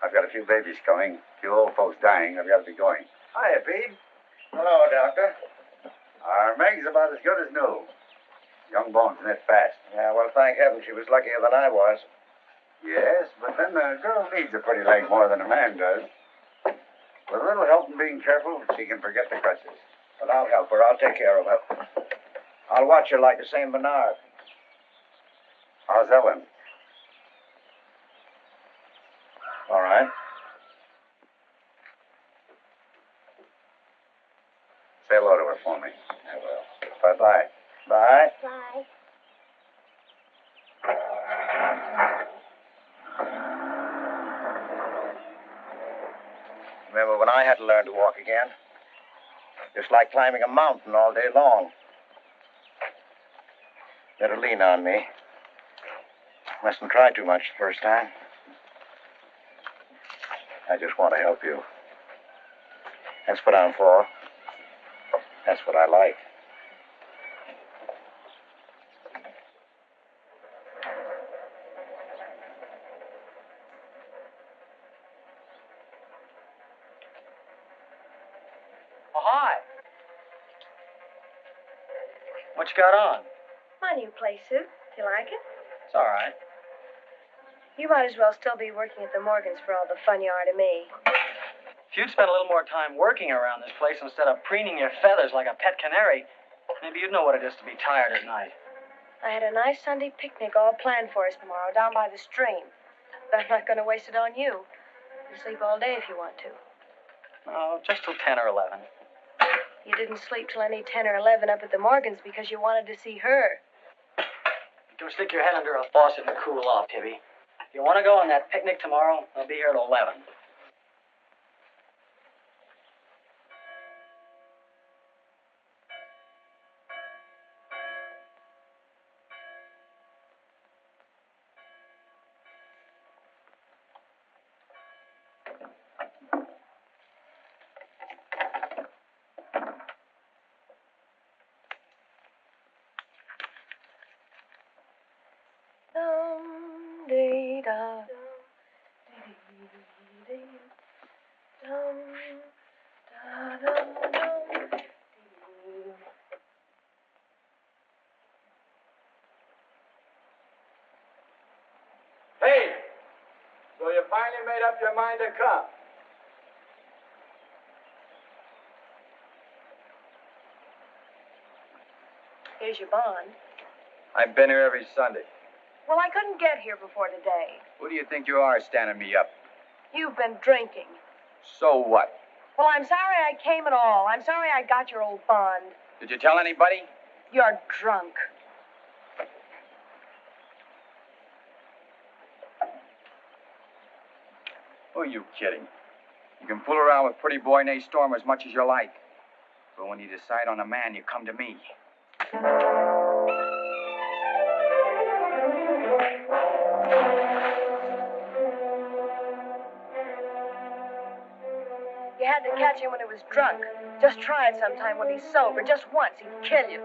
I've got a few babies coming, a few old folks dying. I've got to be going. Hiya, Pete. Hello, Doctor. Our Meg's about as good as new. Young bones knit fast. Yeah, well, thank heaven she was luckier than I was. Yes, but then a girl needs a pretty leg more than a man does. With a little help and being careful, she can forget the crutches. But I'll help her. I'll take care of her. I'll watch her like a St. Bernard. How's Ellen? All right. Say hello to her for me. I will. Bye-bye. Bye. Bye. Remember when I had to learn to walk again? Just like climbing a mountain all day long. Better lean on me. Mustn't try too much the first time. I just want to help you. That's what I'm for. That's what I like. Oh, hi. What you got on? My new play suit. You like it? It's all right. You might as well still be working at the Morgans for all the fun you are to me. If you'd spent a little more time working around this place instead of preening your feathers like a pet canary, maybe you'd know what it is to be tired at night. I had a nice Sunday picnic all planned for us tomorrow down by the stream. But I'm not going to waste it on you. You sleep all day if you want to. Oh, just till 10 or 11. You didn't sleep till any 10 or 11 up at the Morgans because you wanted to see her. Go stick your head under a faucet and cool off, Tibby. If you want to go on that picnic tomorrow, I'll be here at 11. Hey! So you finally made up your mind to come? Here's your bond. I've been here every Sunday. Well, I couldn't get here before today. Who do you think you are standing me up? You've been drinking. So what? Well, I'm sorry I came at all. I'm sorry I got your old bond. Did you tell anybody? You're drunk. Who are you kidding? You can fool around with pretty boy Nate Storm as much as you like. But when you decide on a man, you come to me. catch him when he was drunk. Just try it sometime when he's sober. Just once, he'd kill you.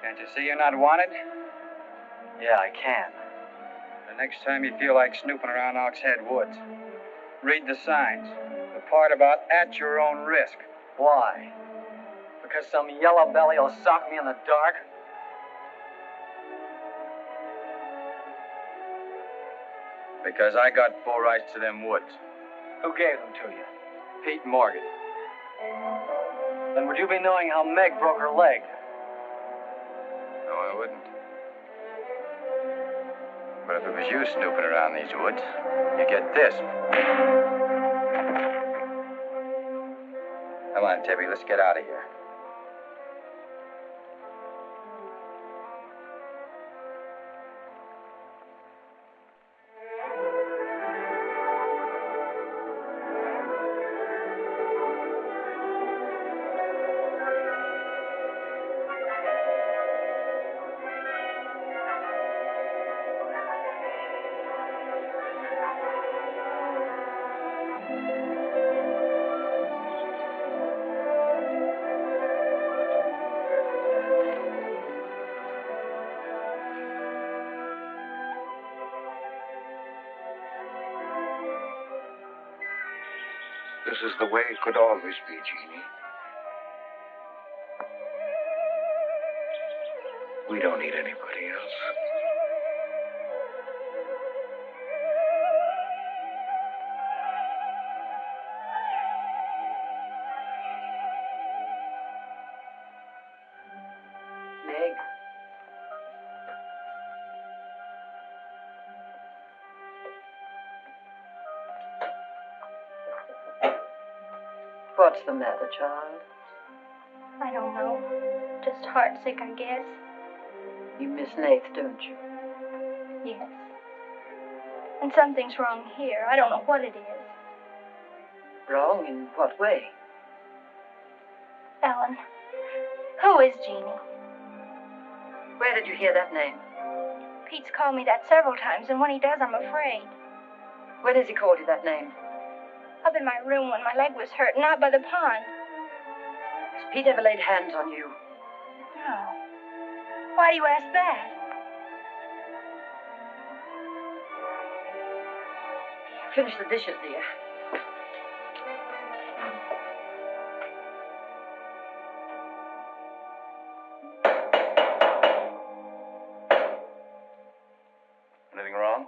Can't you see you're not wanted? Yeah, I can. The next time you feel like snooping around Oxhead Woods, read the signs. The part about at your own risk. Why? Because some yellow belly will sock me in the dark? Because I got full rights to them woods. Who gave them to you? Pete Morgan. Then would you be knowing how Meg broke her leg? No, I wouldn't. But if it was you snooping around these woods, you get this. Come on, Tibby, let's get out of here. This is the way it could always be, Jeannie. We don't need anybody else. Meg. What's the matter, child? I don't know. Just heartsick, I guess. You miss Nath, don't you? Yes. And something's wrong here. I don't know what it is. Wrong in what way? Ellen, who is Jeannie? Where did you hear that name? Pete's called me that several times, and when he does, I'm afraid. When has he called you that name? Up in my room when my leg was hurt, and out by the pond. Has Pete ever laid hands on you? No. Why do you ask that? Finish the dishes, dear. Anything wrong?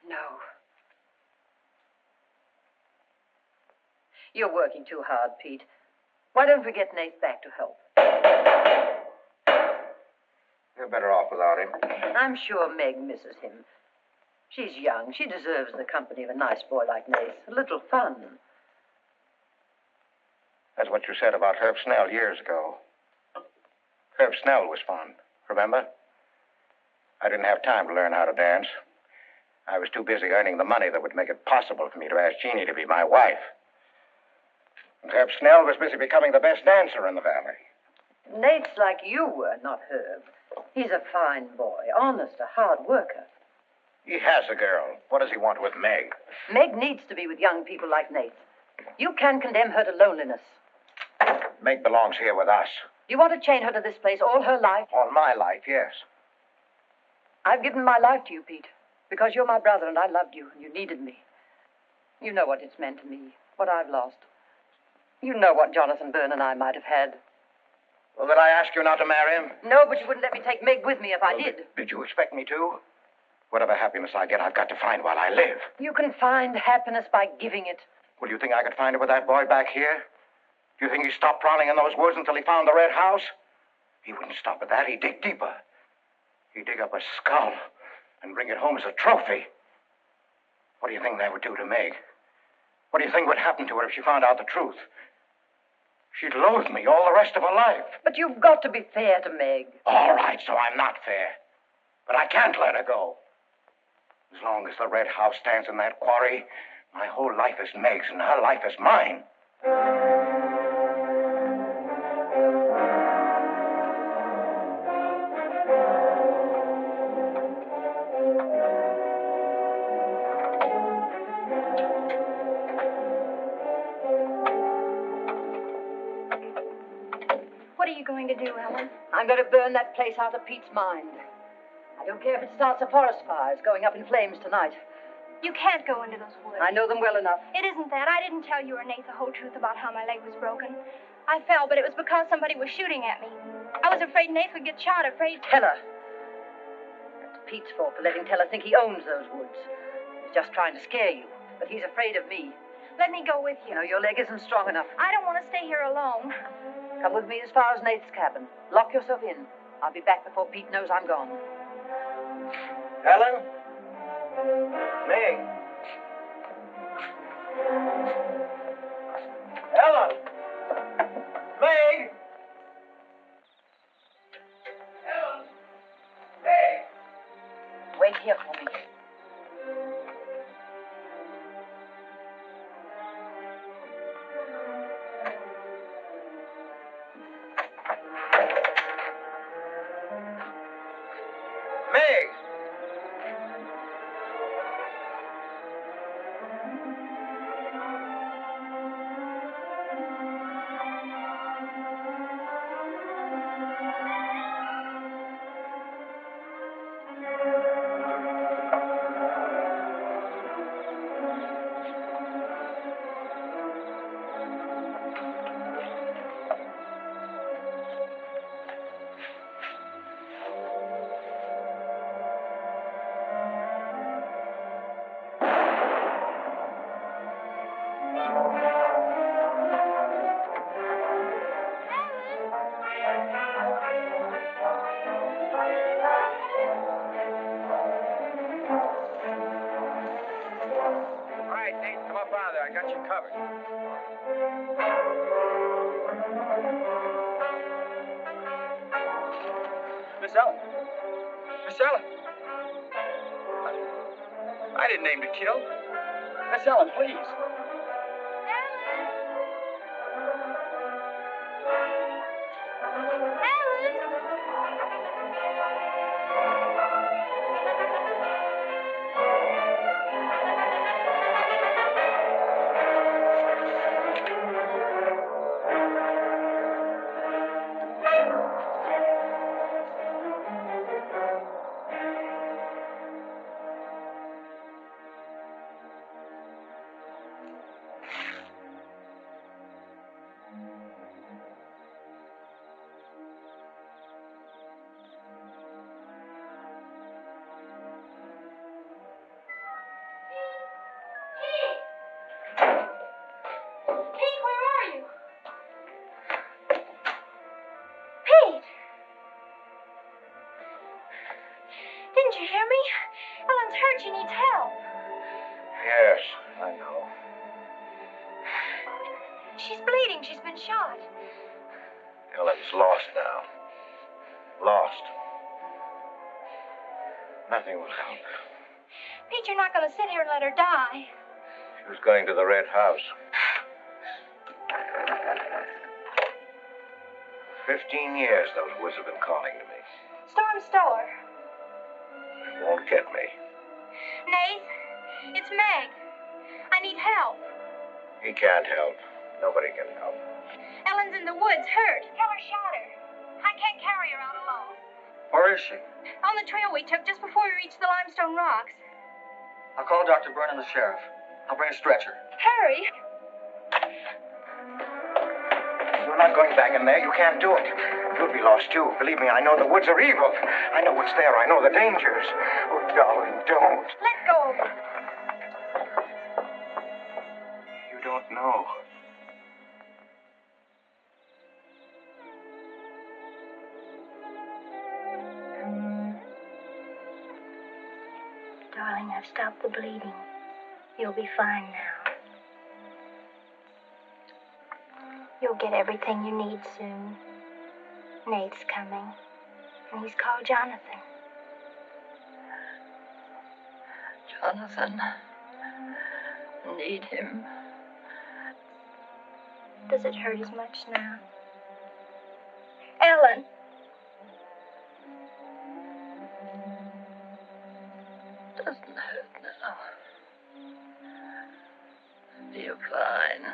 No. You're working too hard, Pete. Why don't we get Nath back to help? You're better off without him. I'm sure Meg misses him. She's young. She deserves the company of a nice boy like Nath. A little fun. That's what you said about Herb Snell years ago. Herb Snell was fun, remember? I didn't have time to learn how to dance. I was too busy earning the money that would make it possible for me to ask Jeannie to be my wife. And Herb Snell was busy becoming the best dancer in the valley. Nate's like you were, not Herb. He's a fine boy, honest, a hard worker. He has a girl. What does he want with Meg? Meg needs to be with young people like Nate. You can't condemn her to loneliness. Meg belongs here with us. You want to chain her to this place all her life? All my life, yes. I've given my life to you, Pete, because you're my brother and I loved you and you needed me. You know what it's meant to me, what I've lost. You know what Jonathan Byrne and I might have had. Well, did I ask you not to marry him? No, but you wouldn't let me take Meg with me if I did. Did you expect me to? Whatever happiness I get, I've got to find while I live. You can find happiness by giving it. Well, you think I could find it with that boy back here? Do you think he stopped prowling in those woods until he found the red house? He wouldn't stop at that. He'd dig deeper. He'd dig up a skull and bring it home as a trophy. What do you think that would do to Meg? What do you think would happen to her if she found out the truth? She'd loathe me all the rest of her life. But you've got to be fair to Meg. All right, so I'm not fair. But I can't let her go. As long as the red house stands in that quarry, my whole life is Meg's and her life is mine. What are you going to do, Ellen? I'm going to burn that place out of Pete's mind. I don't care if it starts a forest fire. It's going up in flames tonight. You can't go into those woods. I know them well enough. It isn't that. I didn't tell you or Nath the whole truth about how my leg was broken. I fell, but it was because somebody was shooting at me. I was afraid Nath would get shot, afraid... Tell her. That's Pete's fault for letting Teller think he owns those woods. He's just trying to scare you, but he's afraid of me. Let me go with you. No, your leg isn't strong enough. I don't want to stay here alone. Come with me as far as Nath's cabin. Lock yourself in. I'll be back before Pete knows I'm gone. Ellen? Meg? Ellen? Meg? Ellen? Meg? Wait here for me. Meg? I got you covered. Miss Ellen. Miss Ellen. I didn't aim to kill. Miss Ellen, please. Didn't you hear me? Ellen's hurt. She needs help. Yes, I know. She's bleeding. She's been shot. Ellen's lost now. Lost. Nothing will help. Pete, you're not going to sit here and let her die. She was going to the Red House. 15 years those woods have been calling to me. Storm Stower. They won't get me. Nath, it's Meg. I need help. He can't help. Nobody can help. Ellen's in the woods, hurt. Teller shot her. I can't carry her out alone. Where is she? On the trail we took just before we reached the limestone rocks. I'll call Dr. Byrne and the sheriff. I'll bring a stretcher. Hurry. You're not going back in there. You can't do it. You'll be lost, too. Believe me, I know the woods are evil. I know what's there. I know the dangers. Oh, darling, don't. Let go of her. You don't know. Darling, I've stopped the bleeding. You'll be fine now. You'll get everything you need soon. Nate's coming, and he's called Jonathan. Jonathan. Need him. Does it hurt as much now? Ellen! Doesn't hurt now. You're fine.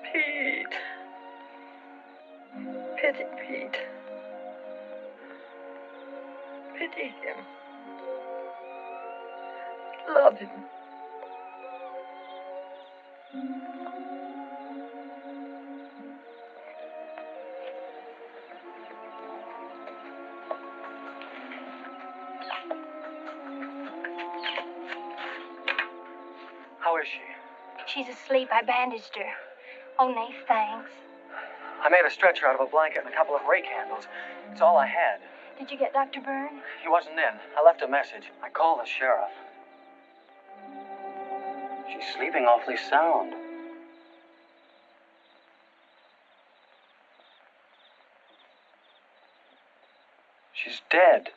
Pete. Pity Pete. Pity him. Love him. How is she? She's asleep. I bandaged her. Oh, Nath, thanks. I made a stretcher out of a blanket and a couple of rake handles. It's all I had. Did you get Dr. Byrne? He wasn't in. I left a message. I called the sheriff. She's sleeping awfully sound. She's dead.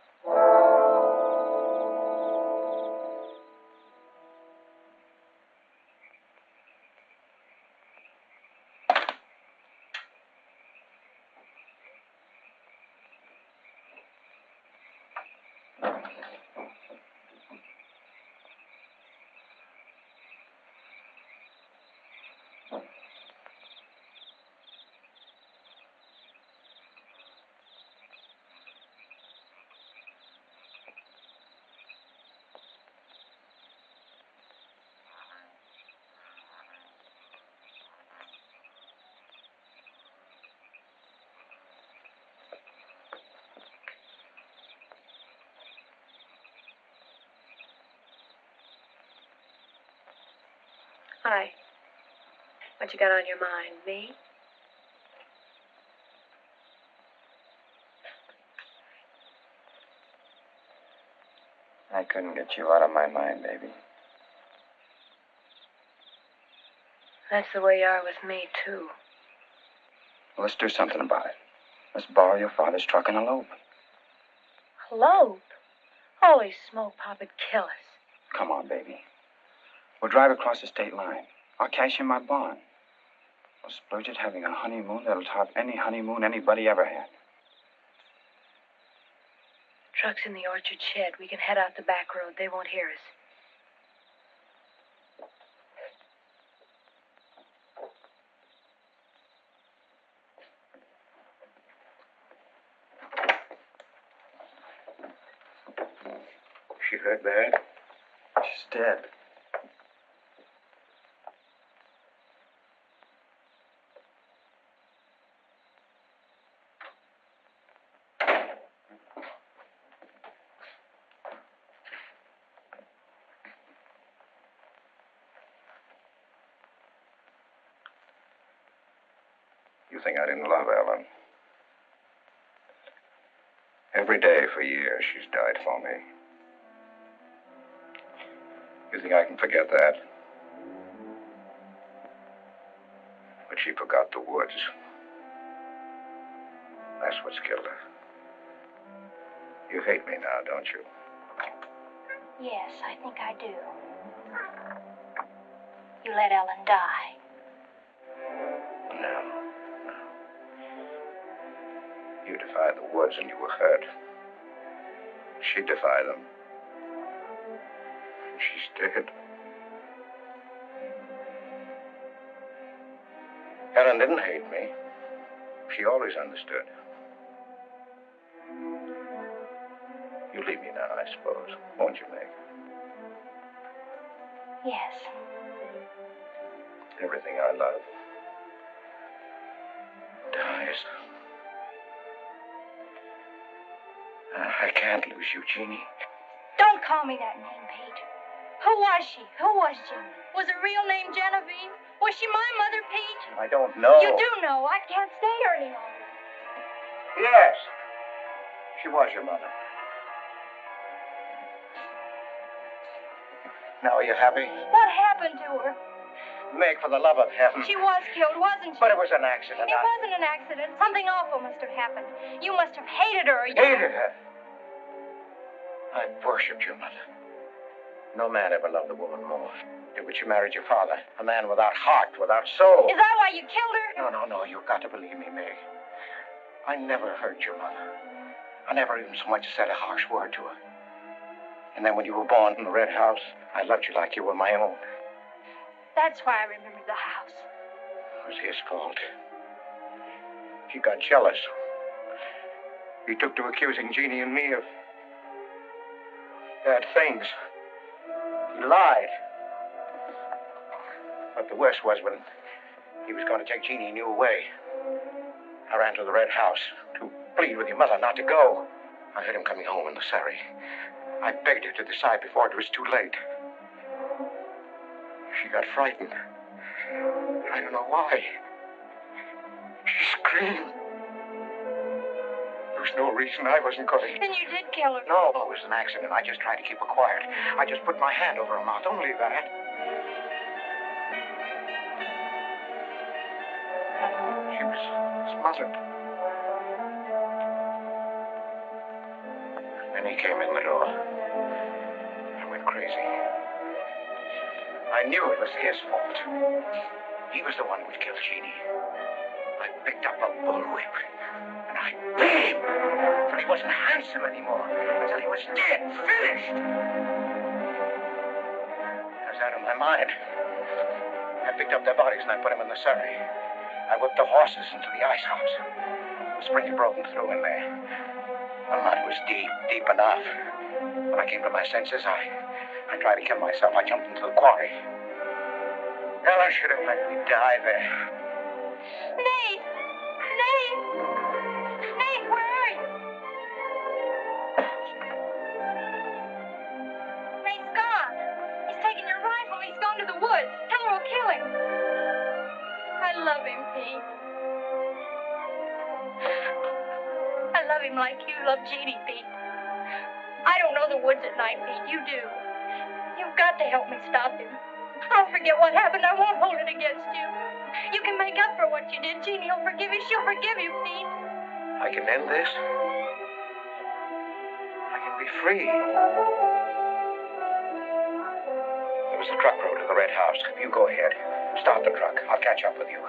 Hi. What you got on your mind? Me? I couldn't get you out of my mind, baby. That's the way you are with me, too. Well, let's do something about it. Let's borrow your father's truck and elope. Elope? Holy smoke, Pop, it'd kill us. Come on, baby. We'll drive across the state line. I'll cash in my bond. We'll splurge at having a honeymoon that'll top any honeymoon anybody ever had. Truck's in the orchard shed. We can head out the back road. They won't hear us. She hurt bad? She's dead. You think I didn't love Ellen? Every day for years she's died for me. You think I can forget that? But she forgot the woods. That's what's killed her. You hate me now, don't you? Yes, I think I do. You let Ellen die. No. You defied the woods and you were hurt. She defied them. And she's dead. Ellen didn't hate me. She always understood. You leave me now, I suppose. Won't you, Meg? Yes. Everything I love dies. I can't lose you, Jeannie. Don't call me that name, Pete. Who was she? Who was Jeannie? Was her real name Genevieve? Was she my mother, Pete? I don't know. You do know. I can't stay here any longer. Yes. She was your mother. Now, are you happy? What happened to her? Meg, for the love of heaven. She was killed, wasn't she? But it was an accident. It wasn't an accident. Something awful must have happened. You must have hated her. Hated her? I worshipped your mother. No man ever loved a woman more. But she married your father, a man without heart, without soul. Is that why you killed her? No. You've got to believe me, Meg. I never hurt your mother. I never even so much as said a harsh word to her. And then when you were born in the Red House, I loved you like you were my own. That's why I remembered the house. It was his fault. He got jealous. He took to accusing Jeannie and me of bad things. He lied. But the worst was when he was going to take Jeannie and you away. I ran to the Red House to plead with your mother not to go. I heard him coming home in the surrey. I begged her to decide before it was too late. She got frightened. I don't know why. She screamed. There was no reason I wasn't going. Then you did kill her. No, it was an accident. I just tried to keep her quiet. I just put my hand over her mouth. Only that. She was smothered. Then he came in the door. I went crazy. I knew it was his fault. He was the one who'd killed Jeannie. I picked up a bullwhip, and I beat him till he wasn't handsome anymore, until he was dead, finished. I was out of my mind. I picked up their bodies and I put them in the surrey. I whipped the horses into the ice house. The spring had broken through in there. The mud was deep, deep enough. When I came to my senses, I tried to kill myself. I jumped into the quarry. Ella should have let me die there. Nate! Nate! Nate, where are you? Nate's gone. He's taken your rifle. He's gone to the woods. Tell her we'll kill him. I love him, Pete. I love him like you love Jeannie, Pete. I don't know the woods at night, Pete. You do. You've got to help me stop him. I'll forget what happened. I won't hold it against you. You can make up for what you did. Jeannie will forgive you. She'll forgive you, Pete. I can end this. I can be free. There was a truck road to the Red House. You go ahead. Start the truck. I'll catch up with you.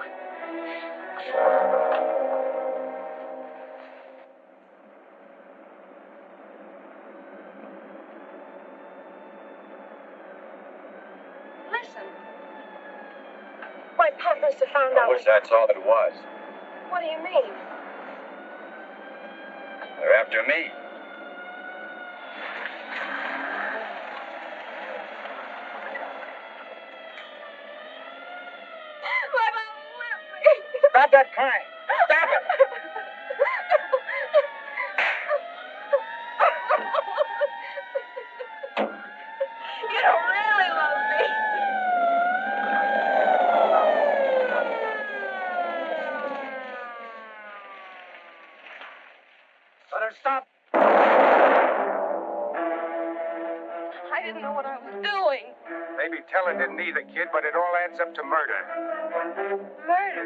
Listen. My Pop must have found out. I wish that's all it was. What do you mean? They're after me. Stop that crying. Stop it. You don't really love me. Let her stop. I didn't know what I was doing. Maybe telling didn't either, kid, but it all adds up to murder. Murder?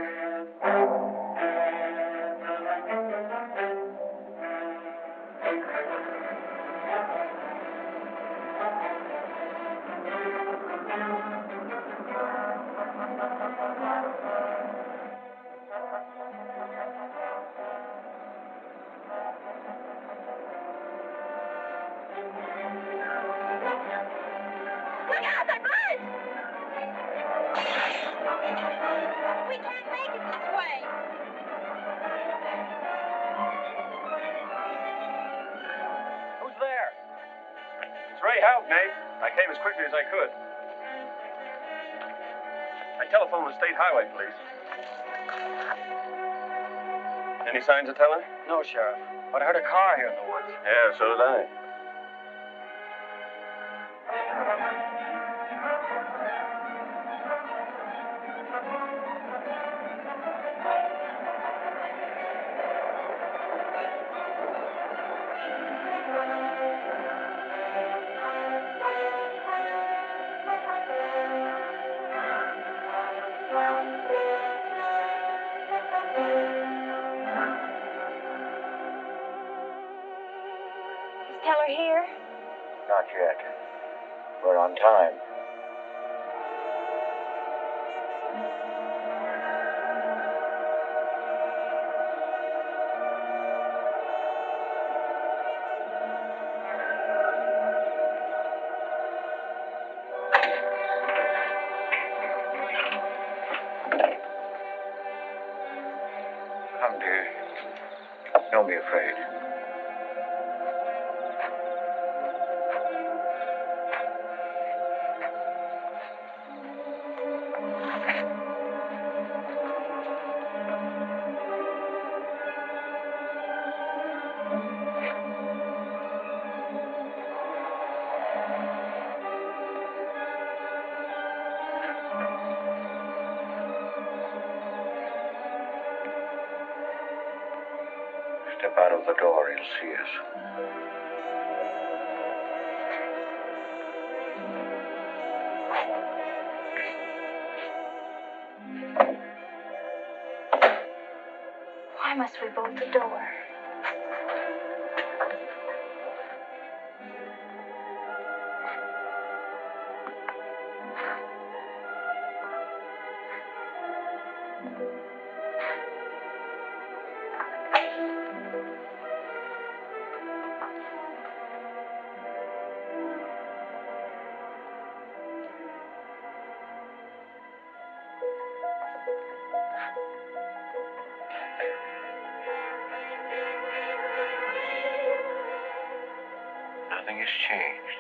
Look out, they're blood! We can't make it this way. Who's there? It's Ray Houghton, Nate. I came as quickly as I could. I telephoned the State Highway Police. Any signs of Teller? No, Sheriff. But I heard a car here in the woods. Yeah, so did I. yet. We're on time. Come, dear. Don't be afraid. Step out of the door, he'll see us. Why must we bolt the door? Nothing has changed.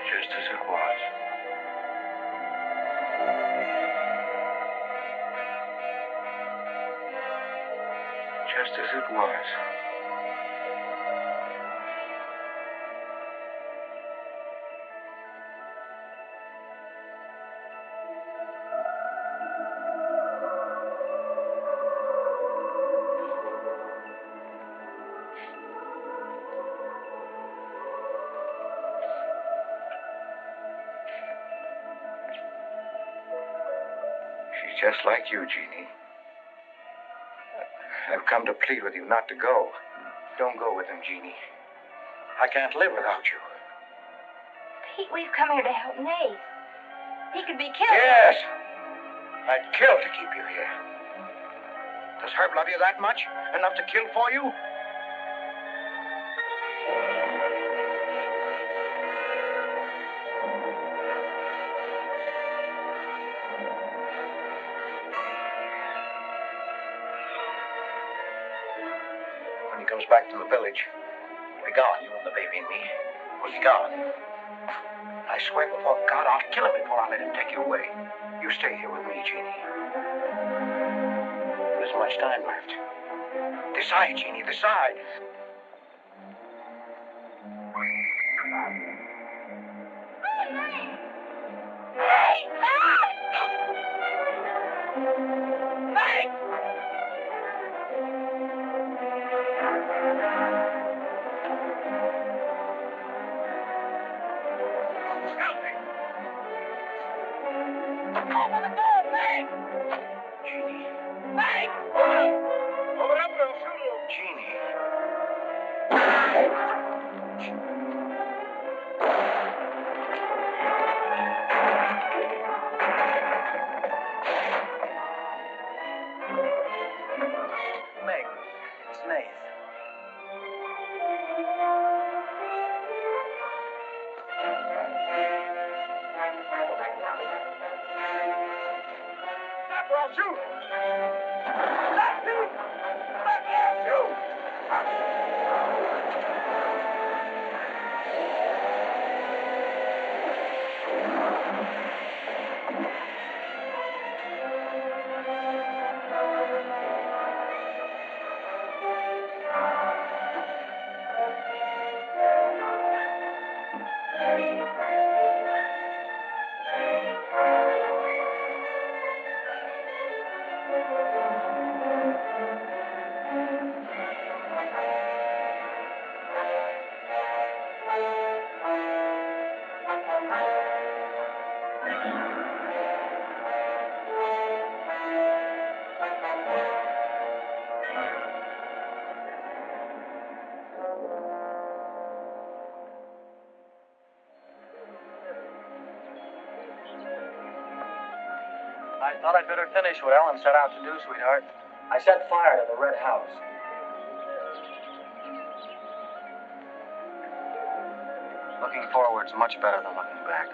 Just as it was. Just as it was. She's just like you, Jeannie. I've come to plead with you not to go. Don't go with him, Jeannie. I can't live without you. Pete, we've come here to help Nath. He could be killed. Yes! I'd kill to keep you here. Does Herb love you that much? Enough to kill for you? When he comes back to the village, we'll be gone, you and the baby and me. We'll be gone. I swear before God, I'll kill him before I let him take you away. You stay here with me, Jeannie. There isn't much time left. Decide, Jeannie, decide. I thought I'd better finish what Ellen set out to do, sweetheart. I set fire to the red house. Looking forward's much better than looking back.